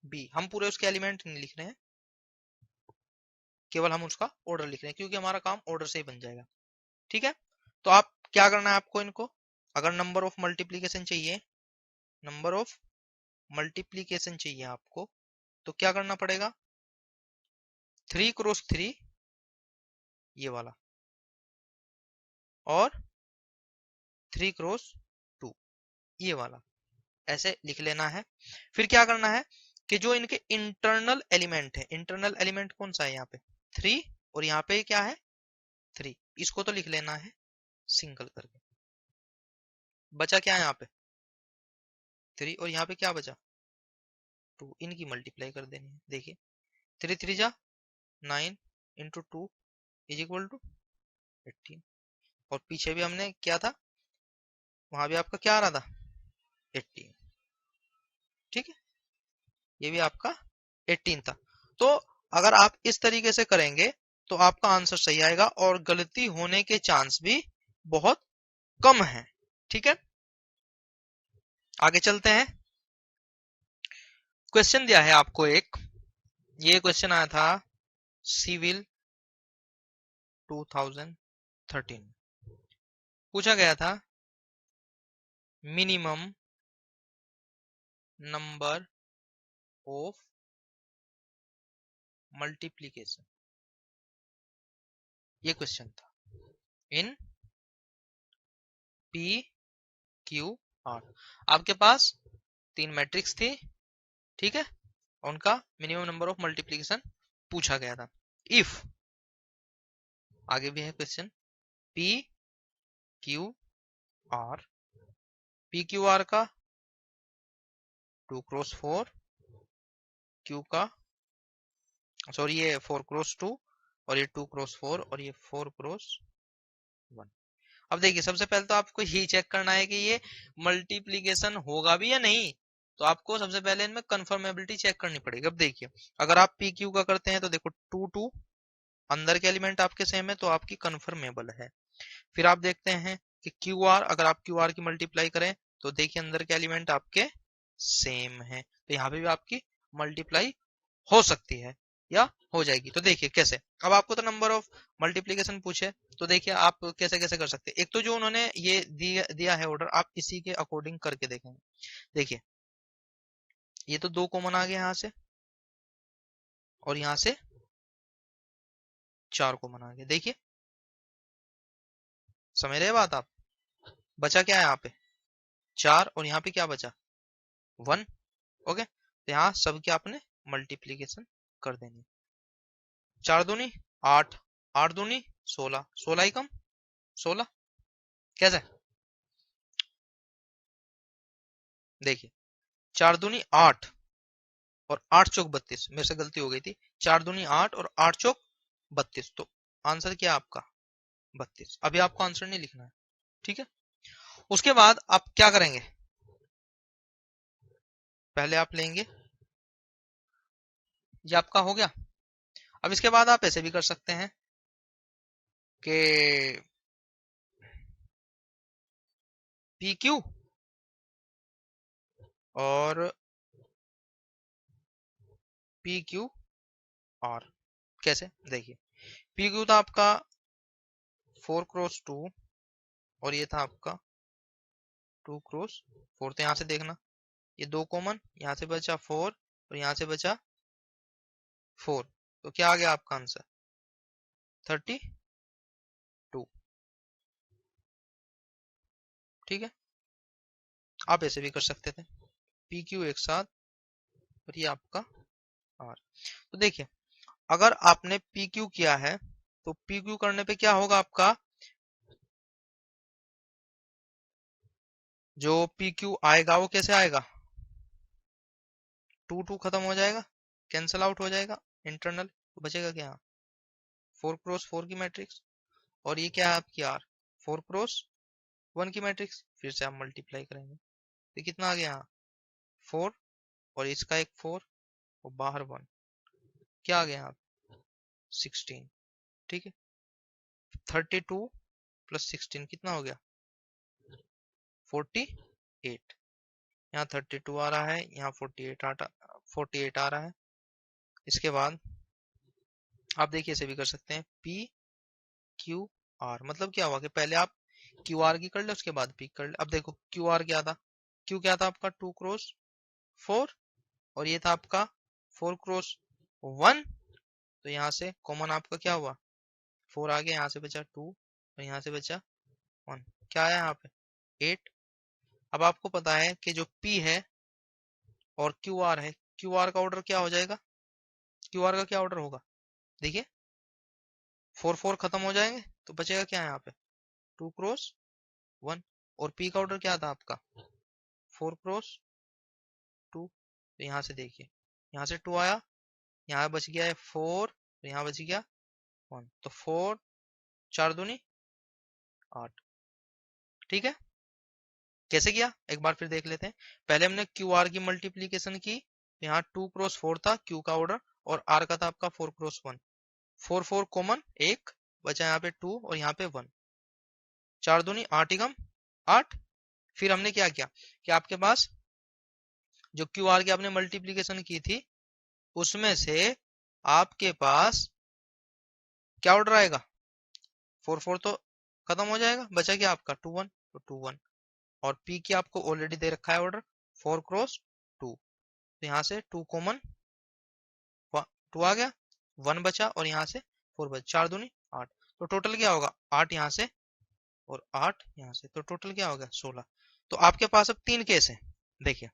B, हम पूरे उसके एलिमेंट नहीं लिख रहे हैं, केवल हम उसका ऑर्डर लिख रहे हैं क्योंकि हमारा काम ऑर्डर से ही बन जाएगा। ठीक है, तो आप क्या करना है आपको इनको, अगर नंबर ऑफ मल्टीप्लीकेशन चाहिए, नंबर ऑफ मल्टीप्लीकेशन चाहिए आपको, तो क्या करना पड़ेगा, 3x3 ये वाला और 3x2 ये वाला, ऐसे लिख लेना है। फिर क्या करना है कि जो इनके इंटरनल एलिमेंट है, इंटरनल एलिमेंट कौन सा है यहाँ पे 3 और यहाँ पे क्या है 3, इसको तो लिख लेना है सिंगल करके। बचा क्या है यहाँ पे 3 और यहाँ पे क्या बचा 2, इनकी मल्टीप्लाई कर देनी है। देखिए 3 3 जा 9 इंटू 2 इज इक्वल टू 18, और पीछे भी हमने क्या था, वहां भी आपका क्या आ रहा था 18। ठीक है, ये भी आपका 18 था। तो अगर आप इस तरीके से करेंगे तो आपका आंसर सही आएगा और गलती होने के चांस भी बहुत कम है। ठीक है, आगे चलते हैं। क्वेश्चन दिया है आपको एक, ये क्वेश्चन आया था सिविल 2013, पूछा गया था मिनिमम नंबर ऑफ मल्टीप्लीकेशन, ये क्वेश्चन था इन पी क्यू आर। आपके पास 3 मैट्रिक्स थी, ठीक है, उनका मिनिमम नंबर ऑफ मल्टीप्लीकेशन पूछा गया था। इफ, आगे भी है question, P Q R, P Q R का 2x4, क्यू का सॉरी ये 4x2 और ये 2x4 और ये 4x1। अब देखिए सबसे पहले तो आपको यही चेक करना है कि ये मल्टीप्लीकेशन होगा भी या नहीं, तो आपको सबसे पहले इनमें कंफर्मेबिलिटी चेक करनी पड़ेगी। अब देखिए अगर आप पी क्यू का करते हैं तो देखो 2 2 अंदर के एलिमेंट आपके सेम है तो आपकी कंफर्मेबल है। फिर आप देखते हैं कि क्यू आर, अगर आप क्यू आर की मल्टीप्लाई करें तो देखिए अंदर के एलिमेंट आपके सेम है, तो यहाँ पे भी आपकी मल्टीप्लाई हो सकती है या हो जाएगी। तो देखिए कैसे, अब आपको तो नंबर ऑफ मल्टीप्लीकेशन पूछे तो देखिए आप कैसे कैसे कर सकते हैं। एक तो जो उन्होंने ये दिया है ऑर्डर, आप इसी के अकॉर्डिंग करके देखेंगे। देखिए ये तो 2 कॉमन आ गए यहाँ से और यहाँ से 4 कॉमन आ गए। देखिए समझ रहे बात आप, बचा क्या है यहाँ पे 4 और यहाँ पे क्या बचा 1। ओके, तो यहाँ सबके आपने मल्टीप्लीकेशन कर देनी। 4 दूनी 8, 8 दूनी 16, 16 ही कम 16, कैसे देखिए 4 दूनी 8 और 8 चौक 32, मेरे से गलती हो गई थी, 4 दूनी 8 और 8 चौक 32, तो आंसर क्या आपका 32। अभी आपको आंसर नहीं लिखना है, ठीक है। उसके बाद आप क्या करेंगे, पहले आप लेंगे, ये आपका हो गया। अब इसके बाद आप ऐसे भी कर सकते हैं कि पी क्यू और पी क्यू आर, कैसे देखिए पी क्यू था आपका 4x2 और ये था आपका 2x4, तो यहाँ से देखना ये 2 कॉमन, यहाँ से बचा 4 और यहाँ से बचा 4, तो क्या आ गया आपका आंसर 32। ठीक है, आप ऐसे भी कर सकते थे पी क्यू एक साथ और ये आपका आर। तो देखिए अगर आपने पी क्यू किया है तो पी क्यू करने पे क्या होगा आपका, जो पी क्यू आएगा वो कैसे आएगा 2 2 खत्म हो जाएगा, कैंसल आउट हो जाएगा इंटरनल, तो बचेगा क्या 4x4 की मैट्रिक्स, और ये क्या है आपकी आर 4x1 की मैट्रिक्स। फिर से आप मल्टीप्लाई करेंगे तो कितना आ गया 4 और इसका एक 4 और बाहर 1, क्या आ गया आप 16। ठीक है, 32 प्लस 16 कितना हो गया 48, यहाँ 32 आ रहा है, यहाँ 48 आ रहा है। इसके बाद आप देखिए ऐसे भी कर सकते हैं, पी क्यू आर, मतलब क्या हुआ कि पहले आप क्यू आर की कर ले, उसके बाद पी कर ले। अब देखो क्यू आर क्या था, क्यू क्या था आपका 2x4, और ये था आपका 4x1। तो यहाँ से कॉमन आपका क्या हुआ, 4 आ गया, यहाँ से बचा 2 और यहाँ से बचा 1, क्या आया यहाँ पे 8। अब आपको पता है कि जो P है और QR है, QR का ऑर्डर क्या हो जाएगा, QR का क्या ऑर्डर होगा, देखिए 4 खत्म हो जाएंगे तो बचेगा क्या यहाँ पे 2x1, और P का ऑर्डर क्या था आपका 4x2। तो यहाँ से देखिए, यहाँ से 2 आया, यहाँ बच गया है 4, तो यहाँ बच गया 1, तो 4 4 दूनी 8। ठीक है, कैसे किया एक बार फिर देख लेते हैं। पहले हमने क्यू आर की मल्टीप्लीकेशन की, यहाँ 2x4 था क्यू का ऑर्डर, और आर का था आपका 4x1। 4 4 कॉमन, एक बचा यहाँ पे 2 और यहाँ पे 1, 4 दूनी 8 एकम 8। फिर हमने क्या किया कि आपके पास जो क्यू आर की आपने मल्टीप्लीकेशन की थी, उसमें से आपके पास क्या ऑर्डर आएगा, 4 4 तो खत्म हो जाएगा, बचा क्या आपका 2 1, तो 2 1। और पी की आपको ऑलरेडी दे रखा है ऑर्डर 4x2, तो यहाँ से 2 कॉमन, 2 आ गया, 1 बचा और यहाँ से 4 बचा, 4 दूनी 8। तो टोटल क्या होगा 8 यहाँ से और 8 यहाँ से, तो टोटल क्या हो गया 16। तो आपके पास अब 3 केस है, देखिए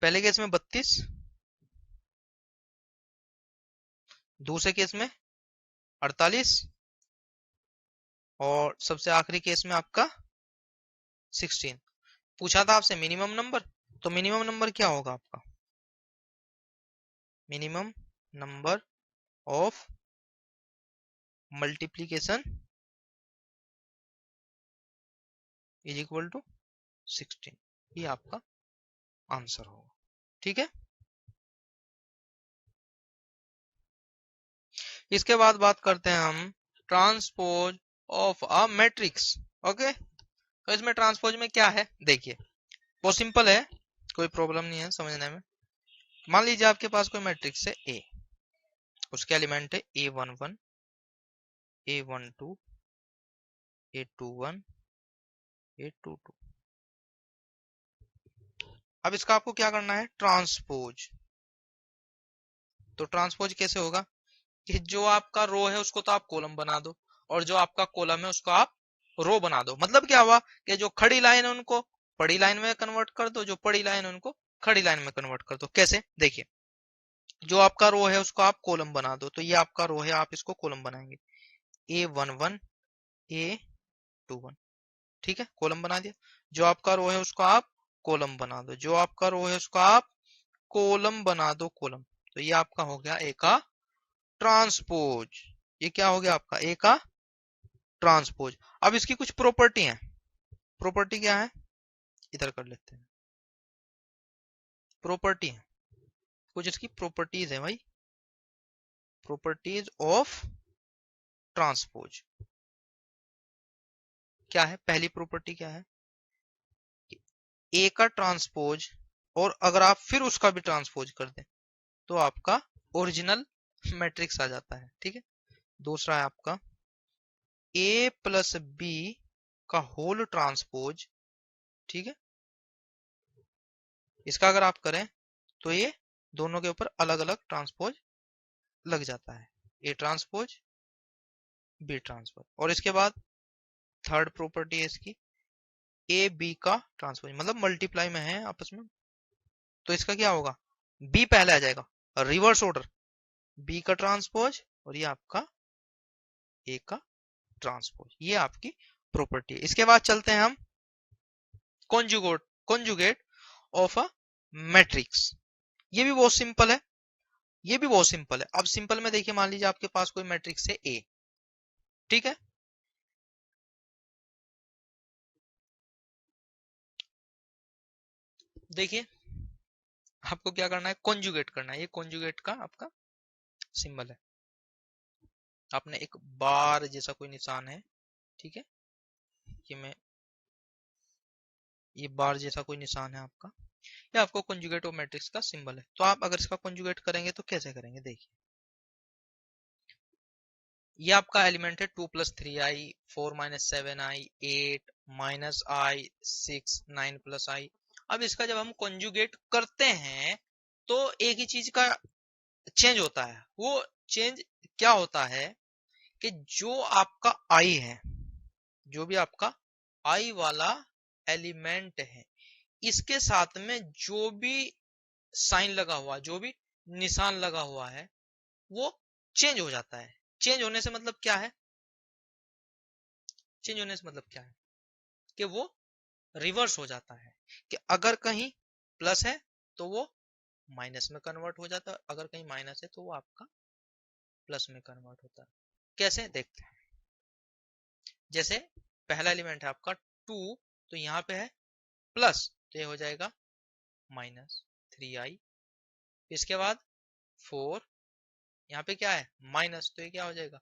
पहले केस में 32, दूसरे केस में 48, और सबसे आखिरी केस में आपका 16। पूछा था आपसे मिनिमम नंबर, तो मिनिमम नंबर क्या होगा आपका, minimum number of multiplication is equal to 16, ये आपका आंसर होगा। ठीक है, इसके बाद बात करते हैं हम transpose of a matrix. Okay, तो इसमें ट्रांसपोज में क्या है, देखिए बहुत सिंपल है, कोई प्रॉब्लम नहीं है समझने में। मान लीजिए आपके पास कोई मैट्रिक्स है ए, उसके एलिमेंट है A11, A12, A21, A22। अब इसका आपको क्या करना है ट्रांसपोज। तो ट्रांसपोज कैसे होगा कि जो आपका रो है उसको तो आप कॉलम बना दो, और जो आपका कॉलम है उसको आप रो बना दो। मतलब क्या हुआ कि जो खड़ी लाइन है उनको पड़ी लाइन में कन्वर्ट कर दो, जो पड़ी लाइन है उनको खड़ी लाइन में कन्वर्ट कर दो। कैसे, देखिए जो आपका रो है उसको आप कॉलम बना दो, तो ये आपका रो है, आप इसको कॉलम बनाएंगे A11, A21। ठीक है, कॉलम बना दिया। जो आपका रो है उसको आप कॉलम बना दो, जो आपका रो है उसको आप कॉलम बना दो, कॉलम। तो ये आपका हो गया ए का ट्रांसपोज, ये क्या हो गया आपका ए का ट्रांसपोज। अब इसकी कुछ प्रॉपर्टी है, प्रॉपर्टी क्या है इधर कर लेते हैं, प्रॉपर्टी है कुछ, इसकी प्रॉपर्टीज है भाई, प्रॉपर्टीज ऑफ ट्रांसपोज। क्या है पहली प्रॉपर्टी, क्या है ए का ट्रांसपोज, और अगर आप फिर उसका भी ट्रांसपोज कर दें तो आपका ओरिजिनल मैट्रिक्स आ जाता है। ठीक है, दूसरा है आपका ए प्लस बी का होल ट्रांसपोज। ठीक है, इसका अगर आप करें तो ये दोनों के ऊपर अलग अलग ट्रांसपोज लग जाता है, ए ट्रांसपोज बी ट्रांसपोज। और इसके बाद थर्ड प्रॉपर्टी है इसकी ए बी का ट्रांसपोज, मतलब मल्टीप्लाई में है आपस में, तो इसका क्या होगा बी पहले आ जाएगा, रिवर्स ऑर्डर बी का ट्रांसपोज और ये आपका ए का ट्रांसपोज, ये आपकी प्रॉपर्टी है। इसके बाद चलते हैं हम कॉन्जुगेट ऑफ अ मैट्रिक्स। ये भी बहुत सिंपल है, ये भी बहुत सिंपल है। अब सिंपल में देखिए, मान लीजिए आपके पास कोई मैट्रिक्स है ए, ठीक है, देखिए आपको क्या करना है कॉन्जुगेट करना है, ये कॉन्जुगेट का आपका सिंबल है। आपने एक बार जैसा कोई निशान है, ठीक है, ये मैं ये बार जैसा कोई निशान है आपका, ये आपको कॉन्जुगेट ऑफ मैट्रिक्स का सिंबल है। तो आप अगर इसका कॉन्जुगेट करेंगे तो कैसे करेंगे, देखिए ये आपका एलिमेंट है 2 + 3i 4 - 7i 8 - i 6 9 + i। अब इसका जब हम कॉन्जुगेट करते हैं तो एक ही चीज का चेंज होता है। वो चेंज क्या होता है कि जो आपका i है, जो भी आपका i वाला एलिमेंट है, इसके साथ में जो भी साइन लगा हुआ, जो भी निशान लगा हुआ है, वो चेंज हो जाता है। चेंज होने से मतलब क्या है, चेंज होने से मतलब क्या है कि वो रिवर्स हो जाता है। कि अगर कहीं प्लस है तो वो माइनस में कन्वर्ट हो जाता है, अगर कहीं माइनस है तो वो आपका प्लस में कन्वर्ट होता है। कैसे देखते हैं, जैसे पहला एलिमेंट है आपका 2, तो यहाँ पे है प्लस, तो ये हो जाएगा -3i। इसके बाद 4, यहाँ पे क्या है माइनस, तो ये क्या हो जाएगा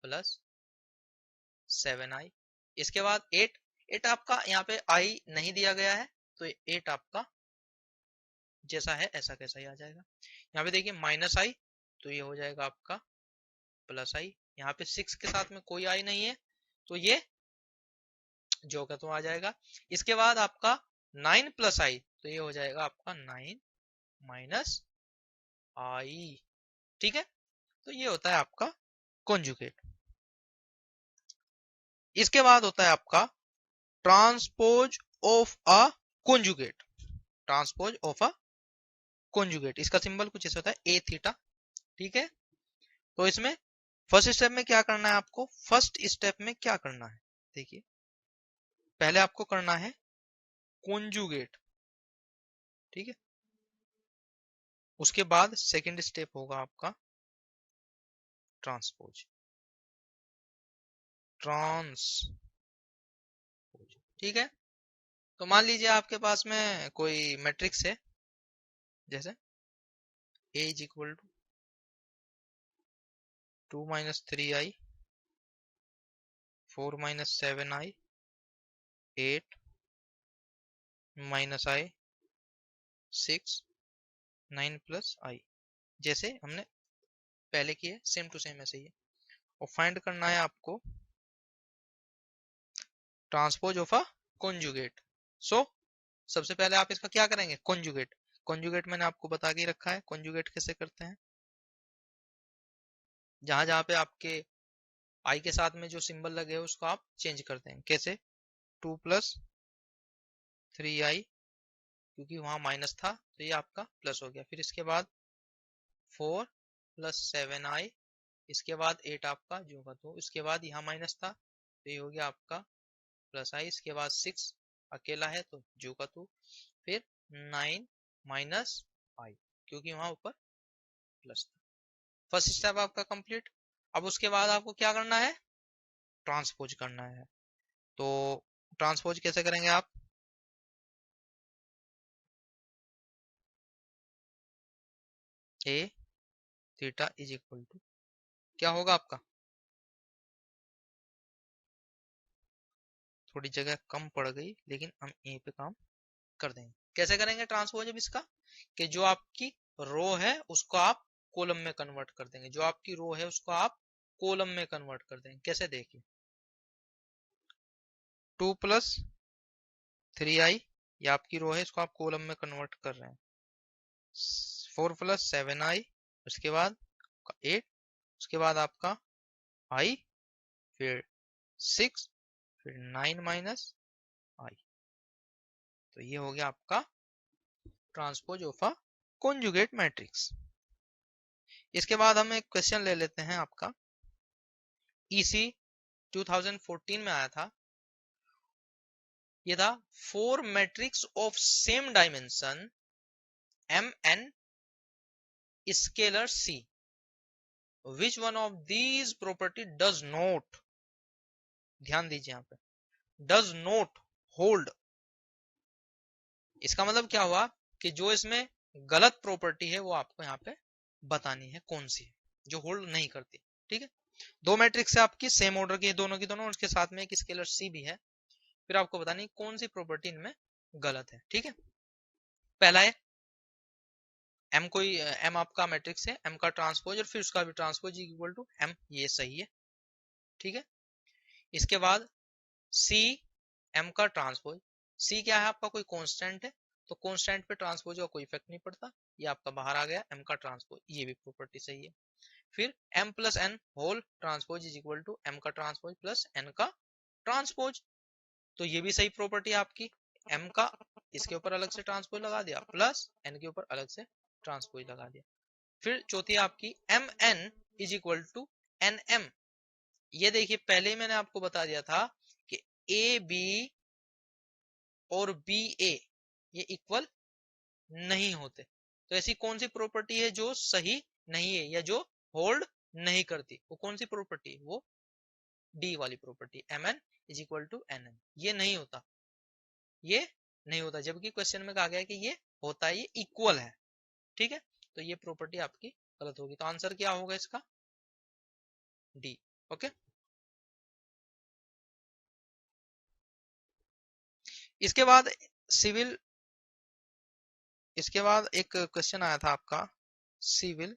+7i। इसके बाद 8 आपका यहाँ पे i नहीं दिया गया है, तो 8 आपका जैसा है ऐसा कैसा ही आ जाएगा। यहाँ पे देखिए -i, तो ये हो जाएगा आपका +i। यहाँ पे 6 के साथ में कोई i नहीं है, तो ये जो का तो आ जाएगा। इसके बाद आपका 9 + i, तो ये हो जाएगा आपका 9 - i। ठीक है, तो ये होता है आपका कॉन्जुगेट। इसके बाद होता है आपका transpose of a conjugate. Transpose of a conjugate, इसका सिंबल कुछ ऐसा होता है a θ। ठीक है, तो इसमें फर्स्ट स्टेप में क्या करना है आपको, फर्स्ट स्टेप में क्या करना है, देखिए पहले आपको करना है कॉन्जुगेट। ठीक है, उसके बाद सेकंड स्टेप होगा आपका ट्रांसपोज। ठीक है, तो मान लीजिए आपके पास में कोई मैट्रिक्स है, जैसे a = 2 - 3i 4 - 7i 8 - i 6 9 + i, जैसे हमने पहले किए सेम टू सेम ऐसे ही है। और फाइंड करना है आपको ट्रांसपोज ऑफ अ कॉन्जुगेट। सो सबसे पहले आप इसका क्या करेंगे, कॉन्जुगेट। कॉन्जुगेट मैंने आपको बता के रखा है कॉन्जुगेट कैसे करते हैं। जहां जहां पे आपके आई के साथ में जो सिंबल लगे हैं उसको आप चेंज करते हैं। कैसे, 2 + 3i, क्योंकि वहां माइनस था तो ये आपका प्लस हो गया। फिर इसके बाद 4 + 7i, इसके बाद 8 आपका जो का तो, इसके बाद यहाँ माइनस था तो ये हो गया आपका +i। इसके बाद 6 अकेला है तो जो का तो, फिर 9 - i, क्योंकि वहां ऊपर प्लस था। फर्स्ट स्टेप आपका कंप्लीट। अब उसके बाद आपको क्या करना है, ट्रांसपोज करना है। तो ट्रांसपोज कैसे करेंगे आप, a θ = क्या होगा आपका, थोड़ी जगह कम पड़ गई लेकिन हम ए पे काम कर देंगे। कैसे करेंगे ट्रांसपोज अब इसका, कि जो आपकी रो है उसको आप कॉलम में कन्वर्ट कर देंगे। जो आपकी रो है उसको आप कॉलम में कन्वर्ट कर देंगे। कैसे, देखिए 2 + 3i, ये आपकी रो है, इसको आप कॉलम में कन्वर्ट कर रहे हैं। 4 + 7i, उसके बाद 8, उसके बाद आपका i, फिर 6, फिर 9 - i। तो ये हो गया आपका transpose of a conjugate matrix. इसके बाद हम एक क्वेश्चन ले लेते हैं आपका, EC 2014 में आया था। ये था 4 matrix of same dimension mn scalar C, which one of these property does not, ध्यान दीजिए यहाँ पे, does not hold। इसका मतलब क्या हुआ कि जो इसमें गलत प्रॉपर्टी है वो आपको यहाँ पे बतानी है कौन सी है, जो होल्ड नहीं करती। ठीक है, दो मैट्रिक्स है आपकी सेम ऑर्डर की, दोनों की दोनों, उसके साथ में एक स्केलर C भी है। फिर आपको बतानी कौन सी प्रॉपर्टी इनमें गलत है। ठीक है, पहला है m कोई m आपका मैट्रिक्स है, m का ट्रांसपोज और फिर उसका भी ट्रांसपोज इक्वल टू m, ये सही है, ठीक है। इसके बाद c m का ट्रांसपोज, c क्या है आपका कोई कांस्टेंट है, तो कांस्टेंट पे ट्रांसपोज का कोई इफेक्ट नहीं पड़ता, ये आपका बाहर आ गया m का ट्रांसपोज, ये भी प्रॉपर्टी सही है। फिर m plus n whole transpose is equal to m का ट्रांसपोज प्लस n का ट्रांसपोज, तो ये भी सही प्रॉपर्टी है आपकी। m का इसके ऊपर अलग से ट्रांसपोज लगा दिया प्लस n के ऊपर अलग से ट्रांसपोज लगा दिया। फिर चौथी है आपकी mn is equal to nm, ये देखिए पहले ही मैंने आपको बता दिया था कि ए बी और बी ए ये इक्वल नहीं होते, तो ऐसी कौन सी प्रॉपर्टी है जो सही नहीं है या जो होल्ड नहीं करती, वो कौन सी प्रॉपर्टी है, वो डी वाली property, M N is equal to N N, ये नहीं होता, ये नहीं होता, जबकि क्वेश्चन में कहा गया है कि ये होता है, ये इक्वल है, ठीक है। तो ये प्रॉपर्टी आपकी गलत होगी, तो आंसर क्या होगा इसका, डी, ओके। इसके बाद सिविल, इसके बाद एक क्वेश्चन आया था आपका सिविल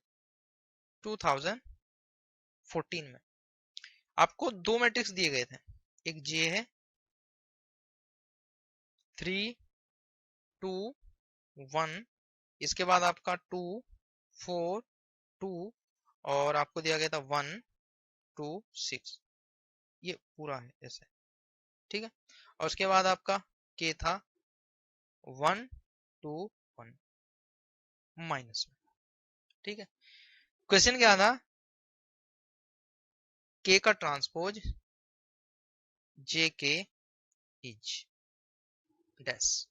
2014 में, आपको दो मैट्रिक्स दिए गए थे, एक जे है 3 2 1, इसके बाद आपका 2 4 2 और आपको दिया गया था 1 2 6, ये पूरा है ऐसे, ठीक है। और उसके बाद आपका के था 1 2 1 माइनस में, ठीक है। क्वेश्चन क्या था, के का ट्रांसपोज जे के इज डैश,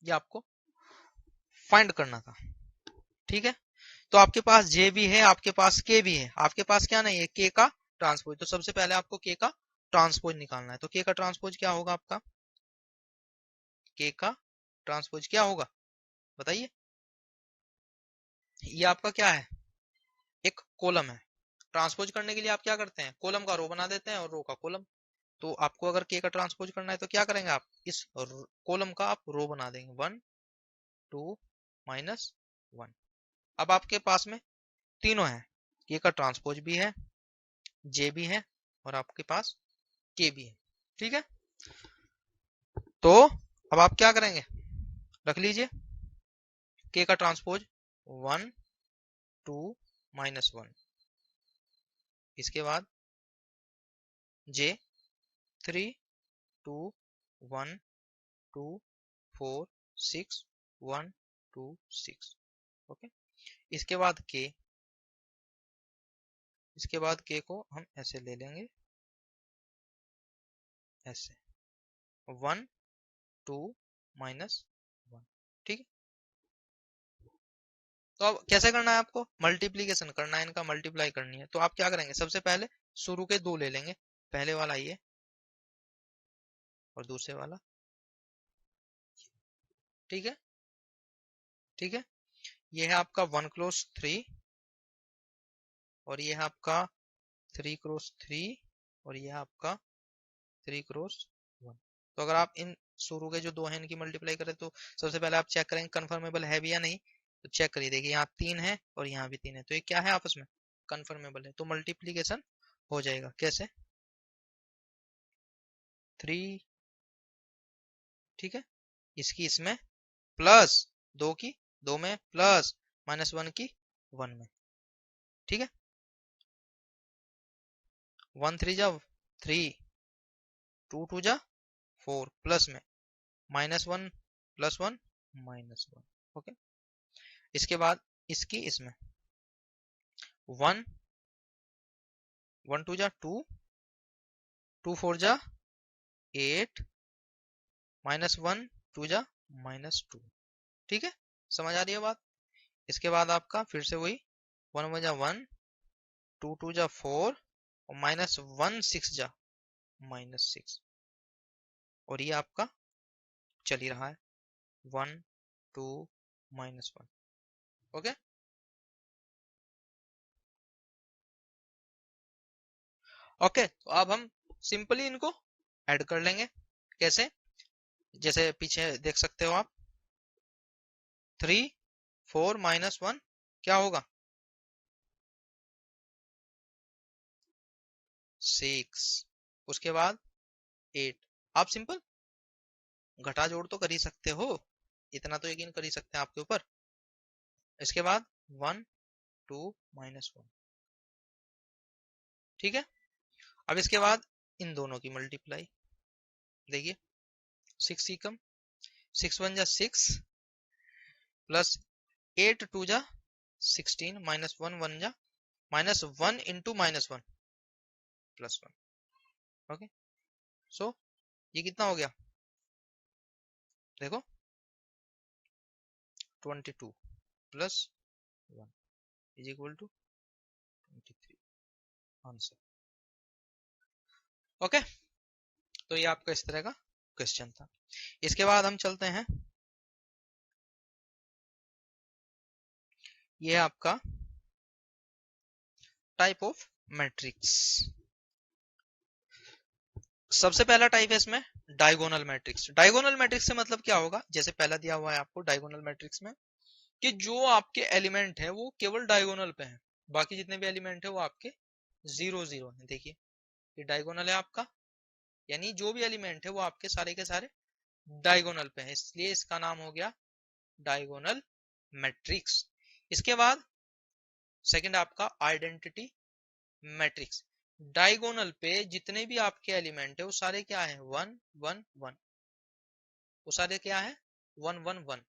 ये आपको फाइंड करना था, ठीक है। तो आपके पास जे भी है, आपके पास के भी है, आपके पास क्या नहीं है, के का ट्रांसपोज, तो सबसे पहले आपको के का ट्रांसपोज निकालना है, तो के का ट्रांसपोज क्या होगा आपका, के का ट्रांसपोज क्या होगा बताइए, ये आपका क्या है, एक कॉलम है, ट्रांसपोज करने के लिए आप क्या करते हैं, कॉलम का रो बना देते हैं और रो का कॉलम, तो आपको अगर के का ट्रांसपोज करना है तो क्या करेंगे आप, इस कॉलम का आप रो बना देंगे 1 2 माइनस 1। अब आपके पास में तीनों है, के का ट्रांसपोज भी है, जे भी है और आपके पास के भी है, ठीक है। तो अब आप क्या करेंगे, रख लीजिए के का ट्रांसपोज 1 2 माइनस 1, इसके बाद जे 3 2 1 2 4 6 1 2 6, ओके। इसके बाद के, इसके बाद के को हम ऐसे ले लेंगे, ऐसे 1 2 माइनस 1, ठीक है। तो अब कैसे करना है आपको, मल्टीप्लीकेशन करना है, इनका मल्टीप्लाई करनी है, तो आप क्या करेंगे, सबसे पहले शुरू के दो ले लेंगे, पहले वाला ये और दूसरे वाला, ठीक है, ठीक है। ये है आपका 1 क्रॉस 3 और ये है आपका 3 क्रॉस 3 और ये है आपका 3 क्रॉस 1। तो अगर आप इन शुरू के जो दो हैं इनकी मल्टीप्लाई करें तो सबसे पहले आप चेक करेंगे कन्फर्मेबल है भी या नहीं, तो चेक करिए, देखिए यहाँ 3 है और यहाँ भी 3 है, तो ये क्या है आपस में कन्फर्मेबल है, तो मल्टीप्लीकेशन हो जाएगा, कैसे 3, ठीक है, इसकी इसमें प्लस 2 की 2 में प्लस माइनस 1 की 1 में, ठीक है, 1 3 जा 3 2 2 जा 4 प्लस में माइनस 1 प्लस 1 माइनस 1, ओके। इसके बाद इसकी इसमें 1 1 2 जा 2 2 4 जा 8 माइनस 1 2 जा माइनस 2, ठीक है, समझ आ रही है बात। इसके बाद आपका फिर से वही 1 1 जा 1 2 2 जा 4 और माइनस 1 6 जा माइनस 6, और ये आपका चल ही रहा है 1 2 माइनस 1, ओके। ओके, तो अब हम सिंपली इनको ऐड कर लेंगे, कैसे, जैसे पीछे देख सकते हो आप, 3 4 -1 क्या होगा 6, उसके बाद 8। आप सिंपल घटा जोड़ तो कर ही सकते हो, इतना तो यकीन कर ही सकते हैं आपके ऊपर। इसके बाद 1 2 -1, ठीक है। अब इसके बाद इन दोनों की मल्टीप्लाई, देखिए 6 एकम 6 1 जा 6 प्लस 8 2 जा 16 -1 1 जा -1 इंटू -1 +1। ओके, सो ये कितना हो गया देखो 22 plus 1 is equal to 23 answer. Okay, तो ये आपका इस तरह का क्वेश्चन था। इसके बाद हम चलते हैं, ये आपका टाइप ऑफ मैट्रिक्स। सबसे पहला टाइप है इसमें डायगोनल मैट्रिक्स। डायगोनल मैट्रिक्स से मतलब क्या होगा, जैसे पहला दिया हुआ है आपको डायगोनल मैट्रिक्स में कि जो आपके एलिमेंट है वो केवल डायगोनल पे हैं, बाकी जितने भी एलिमेंट है वो आपके 0 0 है। देखिए ये डायगोनल है आपका, यानी जो भी एलिमेंट है वो आपके सारे के सारे डायगोनल पे है, इसलिए इसका नाम हो गया डायगोनल मैट्रिक्स। इसके बाद सेकंड आपका आइडेंटिटी मैट्रिक्स। डायगोनल पे जितने भी आपके एलिमेंट है वो सारे क्या है 1 1 1, वो सारे क्या है 1 1 1,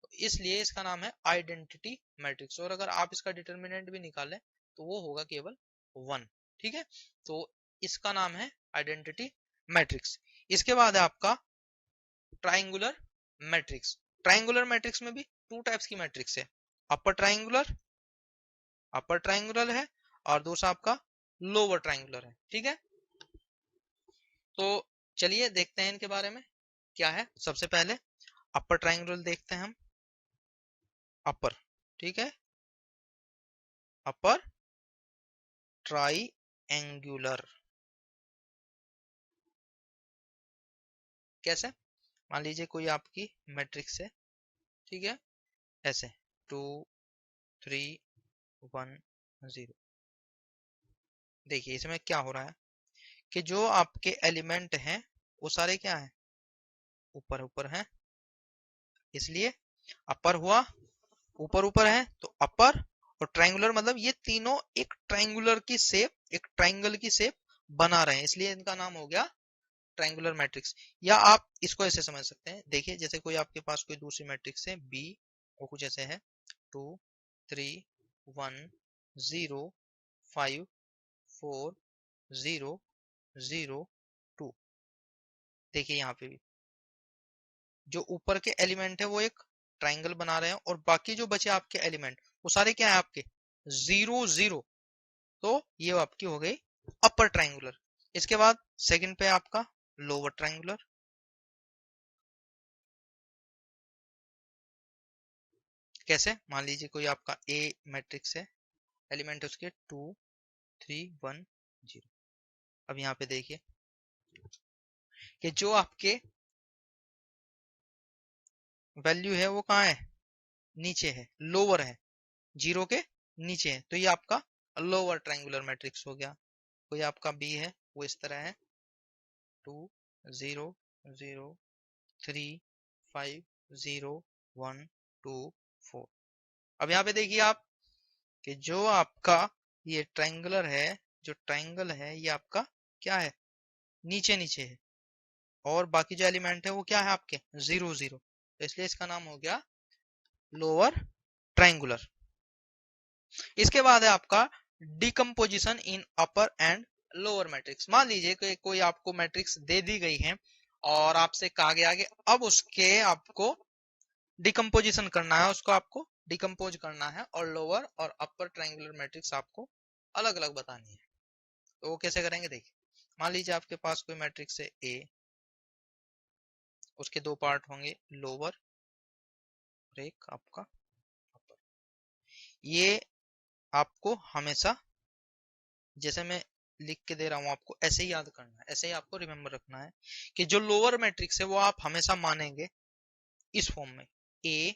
तो इसलिए इसका नाम है आइडेंटिटी मैट्रिक्स। और अगर आप इसका डिटर्मिनेंट भी निकालें तो वो होगा केवल 1, ठीक है। तो इसका नाम है आइडेंटिटी मैट्रिक्स। इसके बाद है आपका ट्राइंगुलर मैट्रिक्स। ट्राइंगुलर मैट्रिक्स में भी टू टाइप्स की मैट्रिक्स है, अपर ट्राइंगुलर है और दूसरा आपका लोअर ट्राइंगुलर है, ठीक है। तो चलिए देखते हैं इनके बारे में क्या है। सबसे पहले अपर ट्राइंगुलर देखते हैं हम, अपर, ठीक है, अपर ट्राइएंगुलर कैसे, मान लीजिए कोई आपकी मैट्रिक्स है, ठीक है, ऐसे 2 3 1 0। देखिए इसमें क्या हो रहा है कि जो आपके एलिमेंट हैं वो सारे क्या हैं ऊपर ऊपर हैं, इसलिए अपर हुआ, ऊपर ऊपर है तो अपर, और ट्रायंगुलर मतलब ये तीनों एक ट्रायंगुलर की शेप, एक ट्रायंगल की शेप बना रहे हैं, इसलिए इनका नाम हो गया ट्रायंगुलर मैट्रिक्स। या आप इसको ऐसे समझ सकते हैं, देखिए जैसे कोई आपके पास कोई दूसरी मैट्रिक्स है बी, वो कुछ ऐसे है 2 3 1 0 5 4 0 0 2। देखिए यहाँ पे भी जो ऊपर के एलिमेंट है वो एक ट्राइंगल बना रहे हैं और बाकी जो बचे आपके एलिमेंट वो सारे क्या है आपके 0 0, तो ये आपकी हो गई अपर ट्राइंगुलर। इसके बाद सेकंड पे आपका लोअर ट्राइंगुलर। कैसे, मान लीजिए कोई आपका ए मैट्रिक्स है, एलिमेंट उसके 2 3 1 0। अब यहाँ पे देखिए कि जो आपके वैल्यू है वो कहाँ है, नीचे है, लोअर है, 0 के नीचे है, तो ये आपका लोअर ट्राइंगुलर मैट्रिक्स हो गया। कोई आपका बी है वो इस तरह है 2 0 0 3 5 0 1 2 4। अब यहाँ पे देखिए आप कि जो आपका ये ट्रायंगुलर है, जो ट्रायंगल है ये आपका क्या है नीचे नीचे है, और बाकी जो एलिमेंट है वो क्या है आपके 0 0, तो इसलिए इसका नाम हो गया लोअर ट्रायंगुलर। इसके बाद है आपका decomposition in upper and lower matrix. मान लीजिए कि कोई आपको मैट्रिक्स दे दी गई है और आपसे कहा गया कि अब उसके आपको डिकम्पोजिशन करना है, उसको आपको डिकम्पोज करना है और लोअर और अपर ट्रायंगुलर मैट्रिक्स आपको अलग अलग बतानी है। तो वो कैसे करेंगे देखिए, मान लीजिए आपके पास कोई मैट्रिक्स है ए, उसके दो पार्ट होंगे लोअर और एक आपका अपर। ये आपको हमेशा, जैसे मैं लिख के दे रहा हूं आपको, ऐसे ही याद करना है, ऐसे ही आपको रिमेम्बर रखना है कि जो लोअर मैट्रिक्स है वो आप हमेशा मानेंगे इस फॉर्म में ए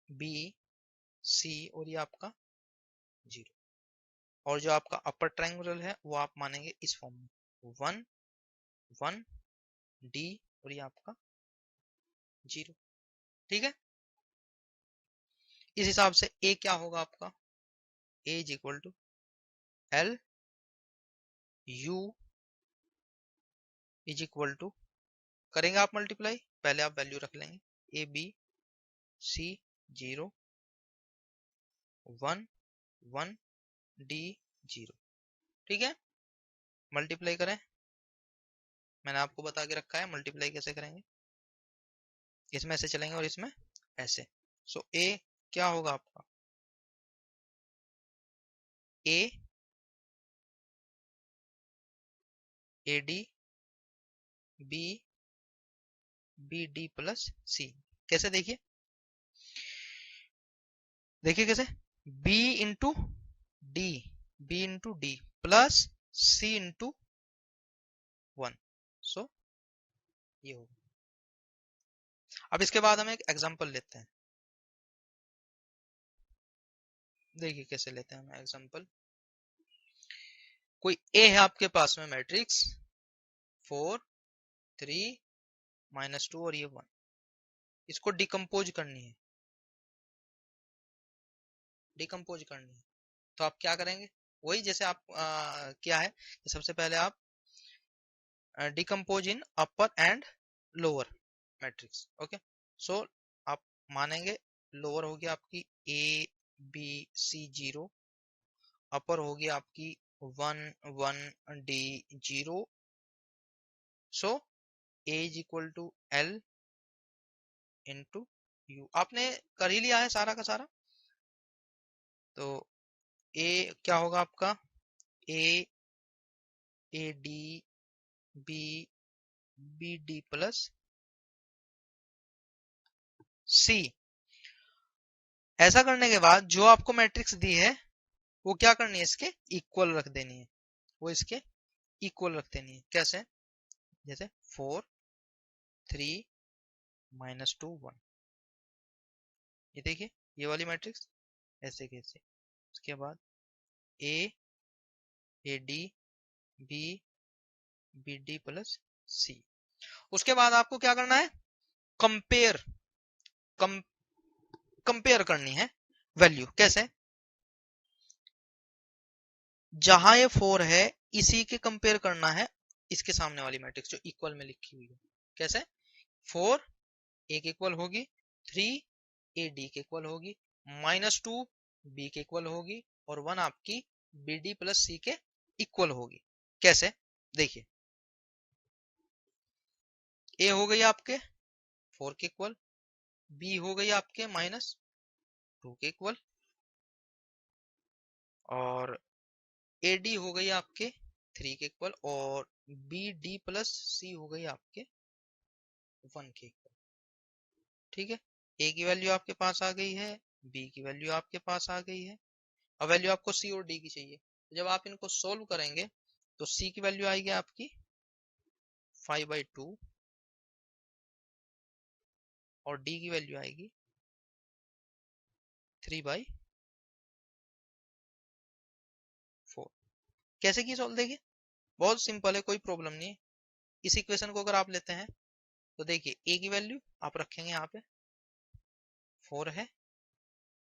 बी सी और ये आपका 0। और जो आपका अपर ट्रायंगुलर है वो आप मानेंगे इस फॉर्म में 1 1 डी और ये आपका 0। ठीक है, इस हिसाब से ए क्या होगा आपका, A is equal to L U is equal to, करेंगे आप मल्टीप्लाई, पहले आप वैल्यू रख लेंगे, ए बी सी 0 1 1 डी 0। ठीक है, मल्टीप्लाई करें, मैंने आपको बता के रखा है मल्टीप्लाई कैसे करेंगे, इसमें ऐसे चलेंगे और इसमें ऐसे। सो ए क्या होगा आपका, A A D B B D plus C. कैसे देखिए, देखिए कैसे, b into D, B into D plus C into 1। So ये होगा। अब इसके बाद हम एक एग्जांपल लेते हैं, देखिए कैसे लेते हैं हम एग्जांपल। कोई ए है आपके पास में मैट्रिक्स 4 3 -2 और ये 1, इसको डिकम्पोज करनी है, डिकम्पोज करनी है। तो आप क्या करेंगे, वही जैसे आप क्या है, सबसे पहले आप decompose in upper and lower matrix. Okay, so आप मानेंगे लोअर होगी आपकी ए बी सी 0, अपर होगी आपकी 1 1 D 0। So A is equal to L into U. आपने कर ही लिया है सारा का सारा। तो ए क्या होगा आपका, A A D B B D plus C. ऐसा करने के बाद जो आपको मैट्रिक्स दी है वो क्या करनी है, इसके इक्वल रख देनी है, वो इसके इक्वल रख देनी है। कैसे, जैसे 4 3 -2 1, ये देखिए ये वाली मैट्रिक्स ऐसे कैसे। उसके बाद A A D B B D plus C. उसके बाद आपको क्या करना है, कंपेयर, कंपेयर करनी है वैल्यू। कैसे, जहां ये 4 है इसी के कंपेयर करना है इसके सामने वाली मैट्रिक्स जो इक्वल में लिखी हुई है। कैसे, 4 ए के इक्वल होगी, 3 ए डी के इक्वल होगी, -2 बी के इक्वल होगी और 1 आपकी बी डी प्लस सी के इक्वल होगी। कैसे, देखिए ए हो गई आपके 4 के इक्वल, बी हो गई आपके -2 के इक्वल और ए डी हो गई आपके 3 के इक्वल और बी डी प्लस सी हो गई आपके 1 के इक्वल। ठीक है, ए की वैल्यू आपके पास आ गई है, बी की वैल्यू आपके पास आ गई है, अब वैल्यू आपको सी और डी की चाहिए। तो जब आप इनको सोल्व करेंगे तो सी की वैल्यू आएगी आपकी 5/2 और डी की वैल्यू आएगी 3/4। कैसे की सोल्व, देखिए बहुत सिंपल है, कोई प्रॉब्लम नहीं है। इस इक्वेशन को अगर आप लेते हैं तो देखिए ए की वैल्यू आप रखेंगे यहाँ पे 4 है,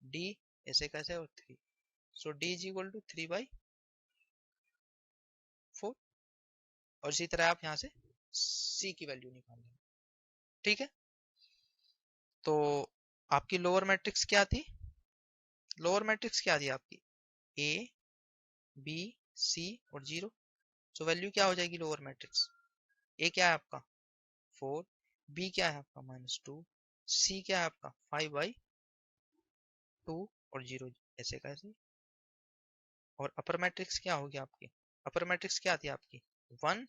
डी ऐसे कैसे और 3, सो डी इज इक्वल टू 3/4। और इसी तरह आप यहाँ से सी की वैल्यू निकालेंगे। ठीक है, तो आपकी लोअर मैट्रिक्स क्या थी, लोअर मैट्रिक्स क्या थी आपकी, ए बी सी और 0। सो वैल्यू क्या हो जाएगी लोअर मैट्रिक्स, ए क्या है आपका 4, बी क्या है आपका -2, सी क्या है आपका 5/2 और 0 ऐसे कैसे। और अपर मैट्रिक्स क्या होगी आपकी, अपर मैट्रिक्स क्या थी आपकी 1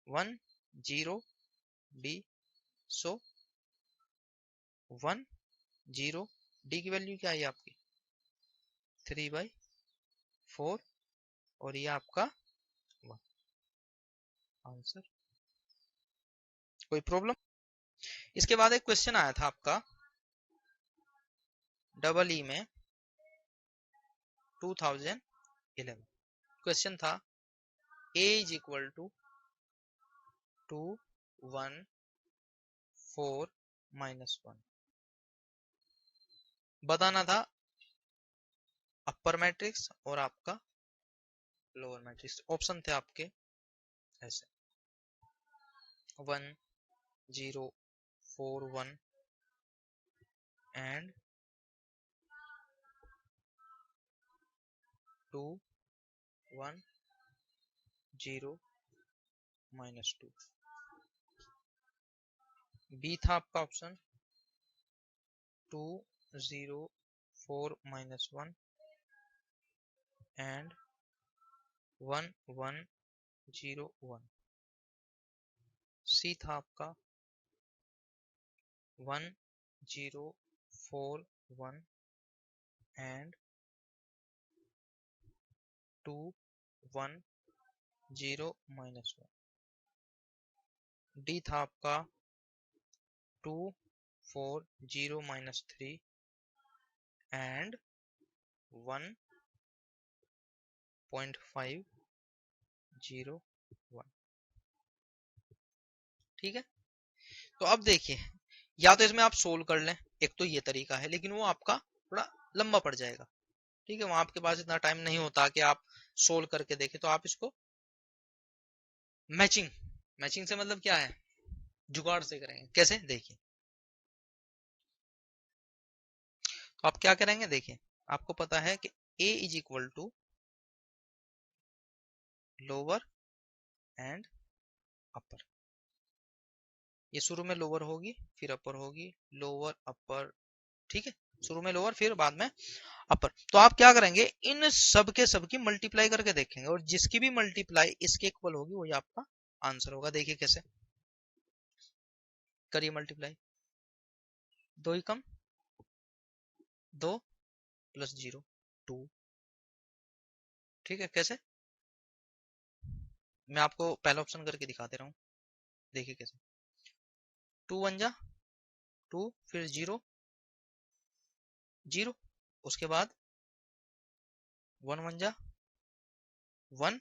1 0 डी। सो 1 0 डी की वैल्यू क्या है आपकी 3/4 और ये आपका 1 आंसर। कोई प्रॉब्लम। इसके बाद एक क्वेश्चन आया था आपका, डबल ई में 2011। क्वेश्चन था a इज इक्वल टू 214 -1। बताना था अपर मैट्रिक्स और आपका लोअर मैट्रिक्स। ऑप्शन थे आपके ऐसे 1 0 4 1 एंड 2 1 0 -2। बी था आपका ऑप्शन 2 0 4 -1 एंड 1 1 0 1। सी था आपका 1 0 4 1 एंड 2 1 0 -1। डी था आपका 2 4 0 -3 एंड 1.5 0 1। ठीक है, तो अब देखिए, या तो इसमें आप सोल्व कर लें, एक तो ये तरीका है, लेकिन वो आपका थोड़ा लंबा पड़ जाएगा। ठीक है, वहां आपके पास इतना टाइम नहीं होता कि आप सोल्व करके देखें, तो आप इसको मैचिंग मैचिंग से मतलब क्या है, जुगाड़ से करेंगे। कैसे, देखिए। तो आप क्या करेंगे, देखिए, आपको पता है कि a is equal to lower and upper. ये शुरू में लोअर होगी, फिर अपर होगी, लोअर अपर। ठीक है, शुरू में लोअर, फिर बाद में अपर। तो आप क्या करेंगे, इन सब के सब की मल्टीप्लाई करके देखेंगे, और जिसकी भी मल्टीप्लाई इसके इक्वल होगी वही आपका आंसर होगा। देखिए कैसे करिए मल्टीप्लाई। 2 ही कम 2 प्लस 0 2। ठीक है, कैसे, मैं आपको पहला ऑप्शन करके दिखा दे रहा हूं। देखिए कैसे, 2 1 जा 2, फिर 0 0, उसके बाद 1 1 जा 1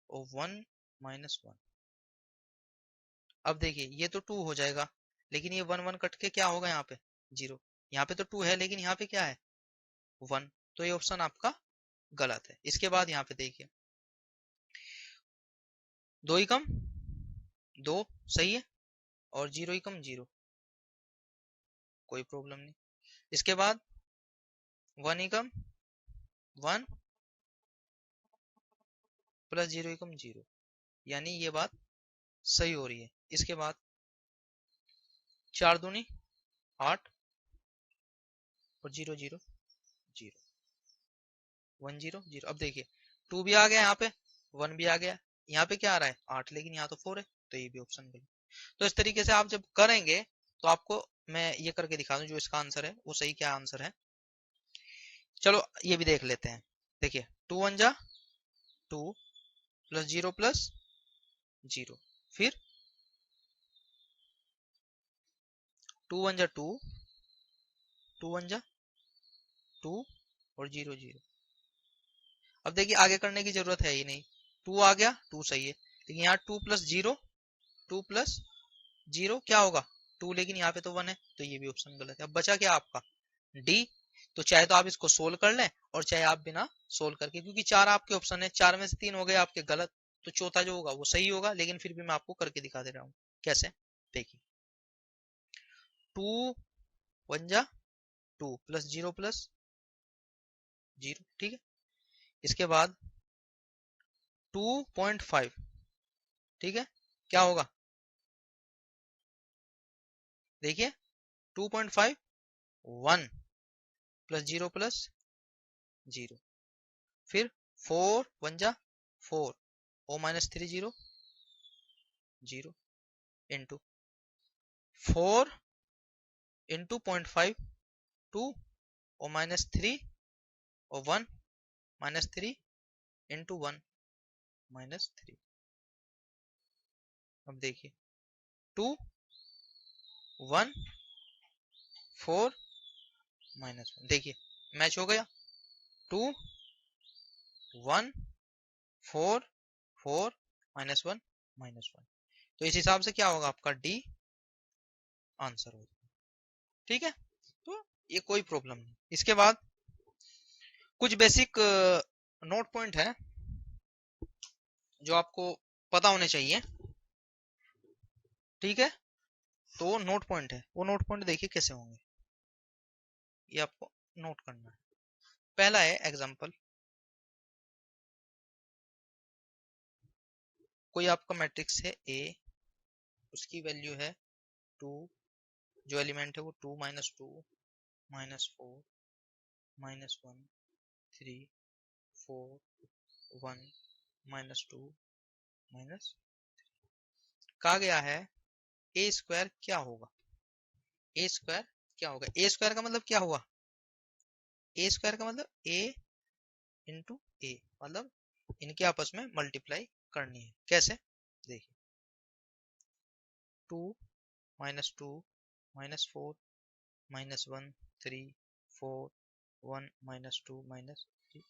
और 1 -1। अब देखिए ये तो 2 हो जाएगा, लेकिन ये 1 1 कट के क्या होगा, यहाँ पे 0। यहाँ पे तो 2 है, लेकिन यहाँ पे क्या है 1। तो ये ऑप्शन आपका गलत है। इसके बाद यहाँ पे देखिए 2 ही कम 2 सही है, और 0 ही कम 0, कोई प्रॉब्लम नहीं। इसके बाद 1 ही कम 1 प्लस 0 ही कम 0, यानी ये बात सही हो रही है। इसके बाद 4 दूनी 8 और 0 0 0 1 0 0। अब देखिए 2 भी आ गया, यहाँ पे 1 भी आ गया, यहाँ पे क्या आ रहा है 8, लेकिन यहाँ तो 4 है, तो ये भी ऑप्शन गलत। तो इस तरीके से आप जब करेंगे तो आपको मैं ये करके दिखा दूं जो इसका आंसर है वो सही क्या आंसर है। चलो ये भी देख लेते हैं। देखिए 2 1 जा 2 प्लस 0 प्लस 0, फिर 2 1 जा 2 2 1 जा 2 और 0 0। अब देखिए आगे करने की जरूरत है ही नहीं, 2 आ गया 2 सही है, लेकिन यहाँ 2 प्लस 0 2 प्लस 0 क्या होगा 2, लेकिन यहाँ पे तो 1 है, तो ये भी ऑप्शन गलत है। अब बचा क्या आपका डी। तो चाहे तो आप इसको सोल्व कर लें, और चाहे आप बिना सोल्व करके, क्योंकि 4 आपके ऑप्शन है, 4 में से 3 हो गए आपके गलत, तो चौथा जो होगा वो सही होगा। लेकिन फिर भी मैं आपको करके दिखा दे रहा हूँ कैसे। देखिए 2 1 जा 2 प्लस 0 प्लस 0। ठीक है, इसके बाद 2.5। ठीक है, क्या होगा देखिए 2.5 1 प्लस 0 प्लस 0, फिर 4 1 जा 4 ओ -3 0 0 इंटू 4 इंटू 0.5 2 ओ -3 और 1 -3 इंटू 1 -3। अब देखिए 2 1 4 -1। देखिए मैच हो गया, 2 1 4 4 -1 -1। तो इस हिसाब से क्या होगा आपका डी आंसर होगा। ठीक है, तो ये कोई प्रॉब्लम नहीं। इसके बाद कुछ बेसिक नोट पॉइंट है जो आपको पता होने चाहिए। ठीक है, तो वो नोट पॉइंट है, वो नोट पॉइंट देखिए कैसे होंगे, ये आपको नोट करना है। पहला है एग्जांपल, कोई आपका मैट्रिक्स है ए, उसकी वैल्यू है 2, जो एलिमेंट है वो 2 -2 -4 -1 3 4 1 -2 कहा गया है ए स्क्वायर क्या होगा। ए स्क्वायर क्या होगा, ए स्क्वायर का मतलब क्या हुआ, ए स्क्वायर का मतलब ए इंटू ए, मतलब इनके आपस में मल्टीप्लाई करनी है। कैसे, देखिए 2 -2 -4 -1 3 4 1 -2 -3,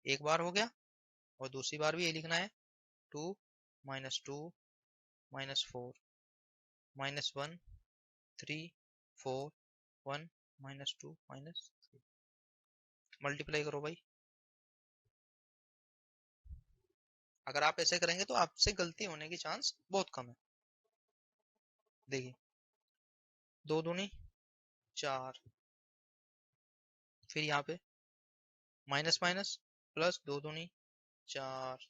एक बार हो गया, और दूसरी बार भी ये लिखना है 2 -2 -4 -1 3 4 1 -2 -3, मल्टीप्लाई करो भाई। अगर आप ऐसे करेंगे तो आपसे गलती होने की चांस बहुत कम है। देखिए 2 दूनी 4, फिर यहाँ पे माइनस माइनस प्लस 2 दूनी 4,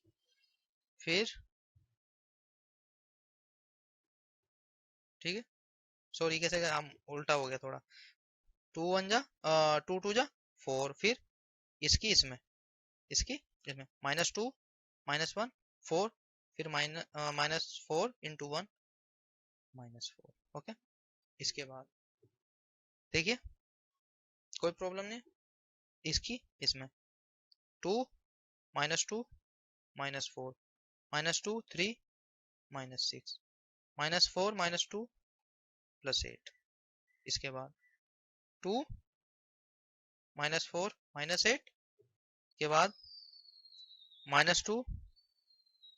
फिर ठीक है, सॉरी कैसे हम उल्टा हो गया थोड़ा, 2 1 जा 2 2 जा 4, फिर इसकी इसमें, इसकी इसमें -2 -1 4, फिर -4 इंटू 1 -4। ओके, इसके बाद देखिए कोई प्रॉब्लम नहीं, इसकी इसमें 2 -2 -4 -2 3 -6 -4 -2 +8, इसके बाद 2 -4 -8 के बाद -2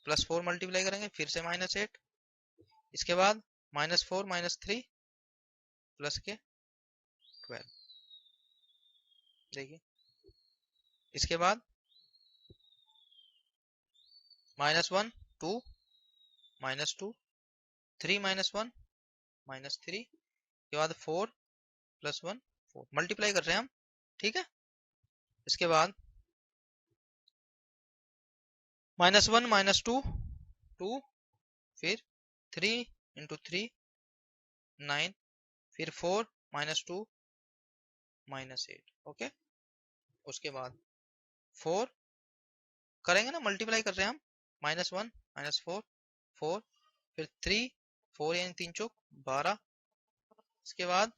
+4 मल्टीप्लाई करेंगे, फिर से -8, इसके बाद -4 -3 प्लस के 12। देखिए इसके बाद -1 2 -2 3 -1 -3 के बाद 4 +1 4, मल्टीप्लाई कर रहे हैं हम। ठीक है, इसके बाद -1 -2 2, फिर 3 इंटू 3 9, फिर 4 -2 -8। ओके, उसके बाद 4 करेंगे ना, मल्टीप्लाई कर रहे हैं हम, -1 -4 4, फिर 3 4 यानी 3 चौक 12, इसके बाद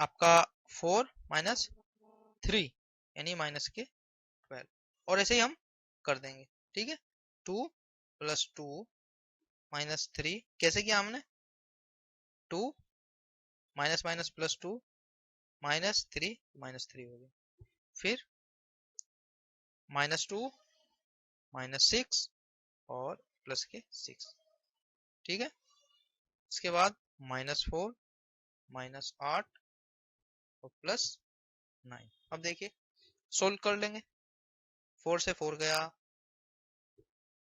आपका 4 -3 यानी माइनस के 12, और ऐसे ही हम कर देंगे। ठीक है, 2 + 2 -3 कैसे किया हमने, 2 माइनस माइनस +2 -3 -3 हो गया, फिर -2 -6 और प्लस के 6। ठीक है, इसके बाद -4 -8 और +9। अब देखिए सोल्व कर लेंगे, 4 से 4 गया,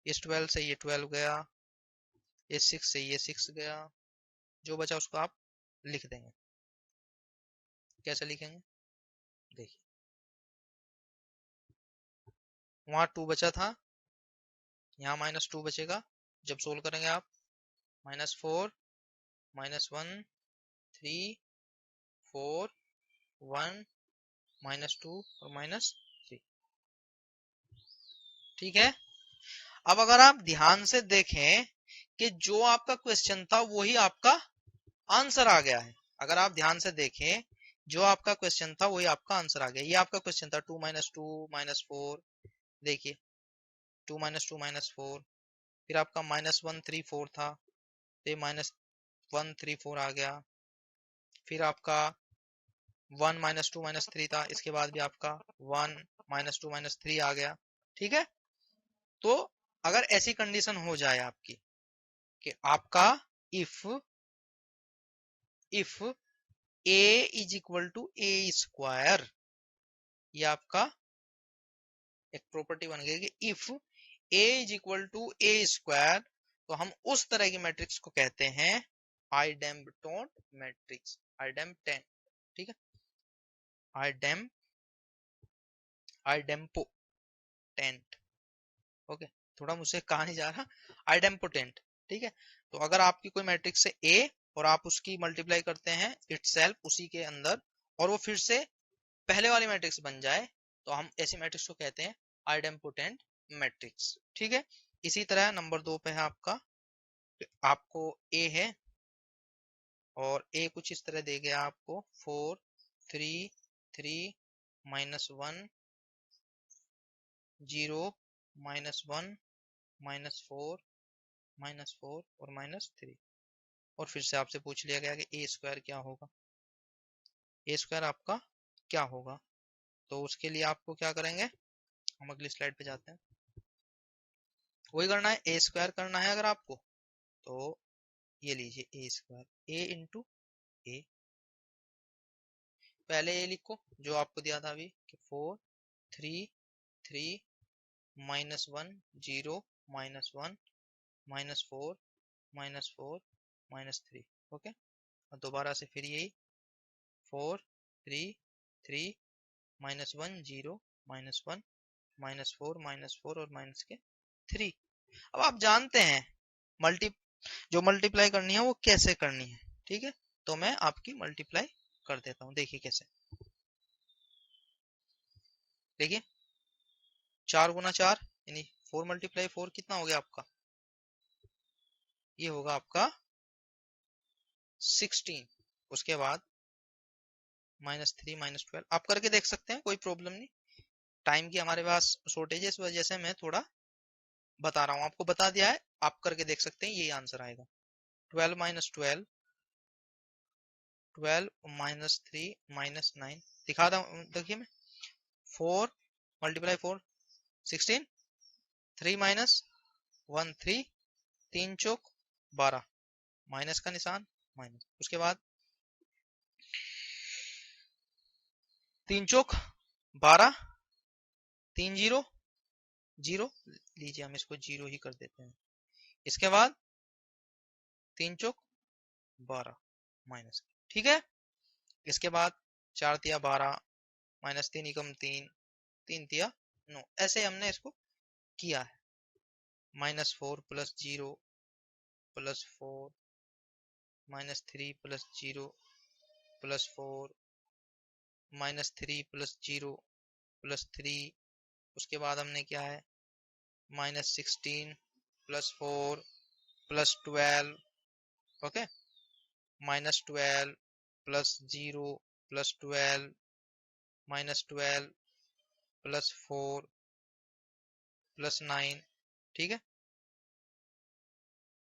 इस 12 से ये 12 गया, ये 6 से ये 6 गया, जो बचा उसको आप लिख देंगे। कैसे लिखेंगे, देखिए वहां 2 बचा था, यहाँ -2 बचेगा, जब सोल्व करेंगे आप -4 -1 3 4 1 -2 और -3। ठीक है, अब अगर आप ध्यान से देखें कि जो आपका क्वेश्चन था वही आपका आंसर आ गया है। अगर आप ध्यान से देखें, जो आपका क्वेश्चन था वही आपका आंसर आ गया। ये आपका क्वेश्चन था 2 -2 -4, देखिए 2 -2 -4, फिर आपका -1 3 4 था, तो -1 3 4 आ गया, फिर आपका 1 -2 -3 था, इसके बाद भी आपका 1 -2 -3 आ गया। ठीक है, तो अगर ऐसी कंडीशन हो जाए आपकी कि आपका if a is equal to A square, ये आपका एक प्रॉपर्टी बन गई कि if a is equal to A square, तो हम उस तरह की मैट्रिक्स को कहते हैं आइडेम्पटोट मैट्रिक्स, आइडेम्पटेंट। ठीक है, आइडेम आइडेम्पोटेंट। ओके, थोड़ा मुझसे कहा नहीं जा रहा, आइडेम्पोटेंट। ठीक है, तो अगर आपकी कोई मैट्रिक्स है ए और आप उसकी मल्टीप्लाई करते हैं इटसेल्फ उसी के अंदर, और वो फिर से पहले वाली मैट्रिक्स बन जाए, तो हम ऐसी मैट्रिक्स को कहते हैं आइडेम्पोटेंट मैट्रिक्स। ठीक है, इसी तरह नंबर 2 पे है आपका, आपको ए है और ए कुछ इस तरह दे गया आपको 4 3 3 -1 0 -1 -4 -4 और -3, और फिर से आपसे पूछ लिया गया कि ए स्क्वायर क्या होगा, ए स्क्वायर आपका क्या होगा। तो उसके लिए आपको क्या करेंगे, हम अगली स्लाइड पे जाते हैं। वही करना है, ए स्क्वायर करना है अगर आपको, तो ये लीजिए ए स्क्वायर, ए इंटू ए, पहले ए लिखो जो आपको दिया था अभी कि 4 3 3 -1 0 -1 -4 -4 -3। ओके, और दोबारा से फिर यही 4 3 3 -1 0 -1 -4 -4 और माइनस के 3। अब आप जानते हैं मल्टी जो मल्टीप्लाई करनी है वो कैसे करनी है। ठीक है, तो मैं आपकी मल्टीप्लाई कर देता हूँ, देखिए कैसे। देखिए 4 गुना 4 यानी 4 × 4 कितना हो गया आपका, ये होगा आपका 16। उसके बाद -3 -12 आप करके देख सकते हैं, कोई प्रॉब्लम नहीं। टाइम की हमारे पास शॉर्टेज है, इस वजह से मैं थोड़ा बता रहा हूँ, आपको बता दिया है, आप करके देख सकते हैं, यही आंसर आएगा। 12 -12 12 -3 -9 दिखा रहा हूँ, देखिए मैं 4 × 4 16, 3 -1 3, 3 चौक 12, माइनस का निशान माइनस, उसके बाद 3 चौक 12, 3 जीरो 0 लीजिए, हम इसको 0 ही कर देते हैं। इसके बाद 3 चौक 12 माइनस। ठीक है, इसके बाद 4 तिया 12 -3 एकम 3 3 तिया 9, ऐसे हमने इसको किया है। -4 + 0 + 4 -3 + 0 + 4 -3 + 0 + 3, उसके बाद हमने क्या है -16 + 4 + 12। ओके, -12 + 0 + 12 -12 + 4 + 9। ठीक है,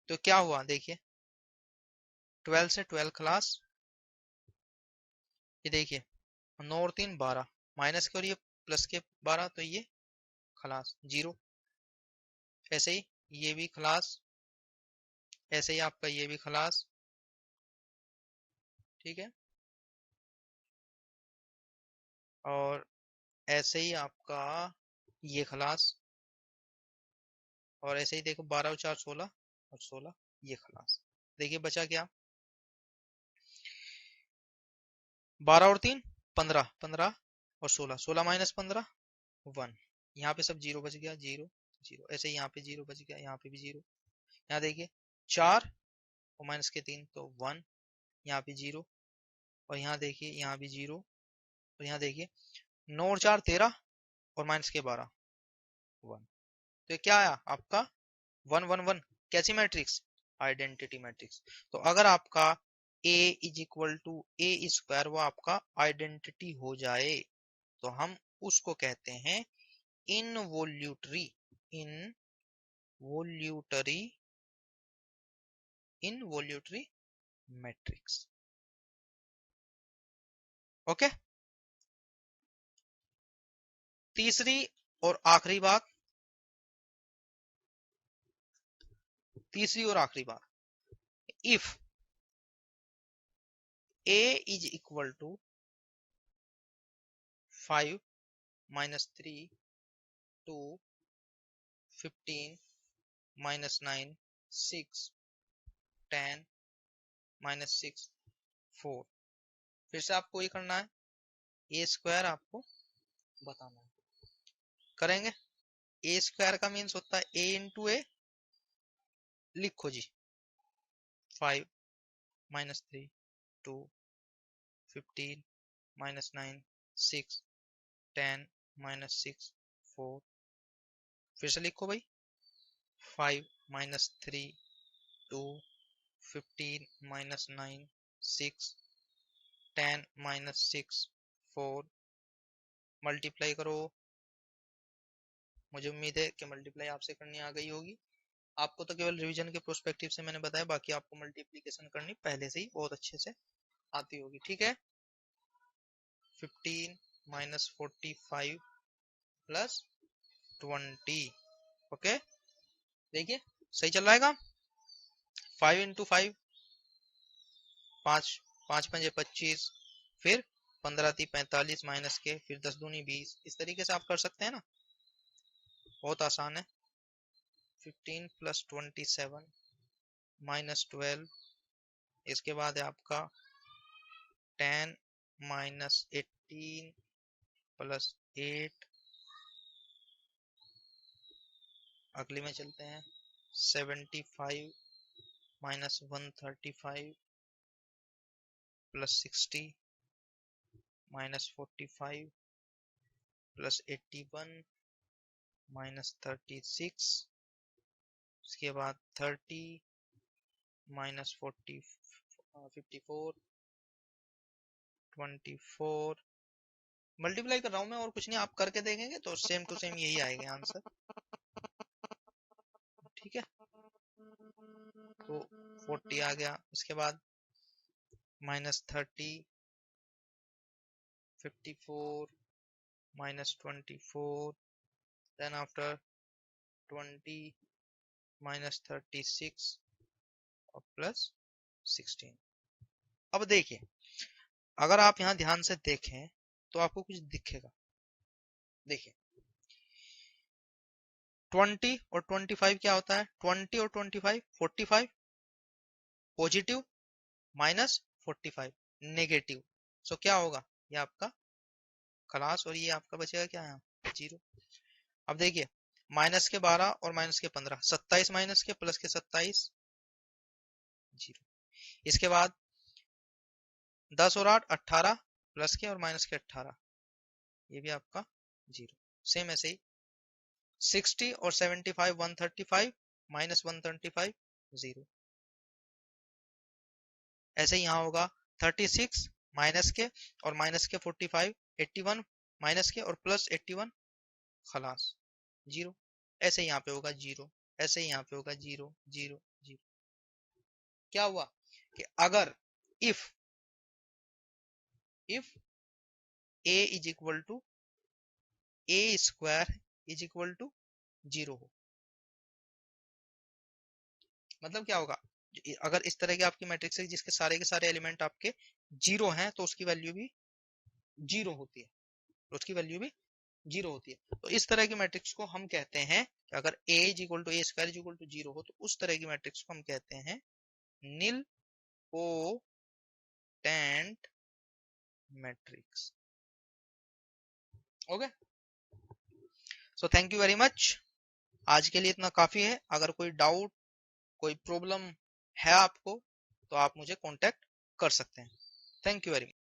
तो क्या हुआ देखिए, 12 से 12 खलास, ये देखिए 9 और 3 12, माइनस के और ये प्लस के 12, तो ये खलास 0। ऐसे ही ये भी खलास, ऐसे ही आपका ये भी खलास। ठीक है, और ऐसे ही आपका ये खलास, और ऐसे ही देखो 12 और 4 16 और 16 ये खलास। देखिए बचा क्या, 12 और 3 15 15 और 16 16 -15 1, यहाँ पे सब 0 बच गया, 0 0, ऐसे यहाँ पे 0 बच गया, यहाँ पे भी 0। यहाँ देखिए 4 और माइनस के 3 तो 1, यहाँ पे 0, और यहाँ देखिए यहाँ भी 0, और यहाँ देखिए 9 और 4 13 और माइनस के 12 1। तो ये क्या आया आपका 1 1 1, कैसी मैट्रिक्स, आइडेंटिटी मैट्रिक्स। तो अगर आपका a is equal to A square वो आपका आइडेंटिटी हो जाए, तो हम उसको कहते हैं involutory involutory involutory matrix. Okay. तीसरी और आखिरी बात, if a is equal to 5 minus 3 2 15 minus 9 6 10 minus 6 4, फिर से आपको ये करना है, ए स्क्वायर आपको बताना है। करेंगे। ए स्क्वायर का मीन्स होता है ए इंटू ए, लिखो जी 5 minus 3 2 15 minus 9 6 10 minus 6 4, फिर से लिखो भाई 5 minus 3 2 15 minus 9 6 10 minus 6 4, मल्टीप्लाई करो। मुझे उम्मीद है कि मल्टीप्लाई आपसे करनी आ गई होगी। आपको तो केवल रिवीजन के प्रोस्पेक्टिव से मैंने बताया, बाकी आपको मल्टीप्लिकेशन करनी पहले से ही बहुत अच्छे से आती होगी। ठीक है। 15 minus 45 plus 20। ओके, देखिए सही चल रहा है काम। 5 इंटू 5 5 5 पंजे 25, फिर 15 × 45 माइनस के, फिर 10 दूनी 20। इस तरीके से आप कर सकते हैं ना, बहुत आसान है। 15 plus 27 minus 12, इसके बाद है आपका 10 minus 18 plus 8, अगले में चलते हैं 75 minus 135 plus 60 minus 45 plus 81 minus 36, उसके बाद 30 minus 54 24। मल्टीप्लाई कर रहा हूं मैं, और कुछ नहीं, आप करके देखेंगे तो सेम टू सेम यही आएगा आंसर। ठीक है, तो 40 आ गया। उसके बाद minus 30 54 minus 24, then after 20 minus 36 और plus 16। अब देखिए, अगर आप यहां ध्यान से देखें तो आपको कुछ दिखेगा। देखिए 20 और 25 क्या होता है, 20 और 25 45 पॉजिटिव माइनस 45 नेगेटिव। सो क्या होगा, ये आपका क्लास और ये आपका बचेगा क्या है, 0। अब देखिए माइनस के 12 और माइनस के 15, 27 माइनस के प्लस के 27 0। इसके बाद 10 और 8 18 प्लस के और माइनस के 18, ये भी आपका 0। सेम ऐसे ही 60 और 75 135 माइनस 135 0। ऐसे ही यहाँ होगा 36 माइनस के और माइनस के 45 81 माइनस के और प्लस 81 खलास 0। ऐसे यहाँ पे होगा 0, ऐसे ही यहाँ पे होगा 0 0 0। क्या हुआ कि अगर if a is equal to a square is equal to 0 हो, मतलब क्या होगा, अगर इस तरह की आपकी मैट्रिक्स है जिसके सारे के सारे एलिमेंट आपके 0 हैं तो उसकी वैल्यू भी 0 होती है, तो उसकी वैल्यू भी 0 होती है। तो इस तरह की मैट्रिक्स को हम कहते हैं कि अगर a is equal to a square is equal to 0 हो तो उस तरह की मैट्रिक्स को हम कहते हैं nilpotent matrix. Okay, so thank you very much. आज के लिए इतना काफी है। अगर कोई डाउट, कोई प्रॉब्लम है आपको तो आप मुझे कांटेक्ट कर सकते हैं। Thank you very much.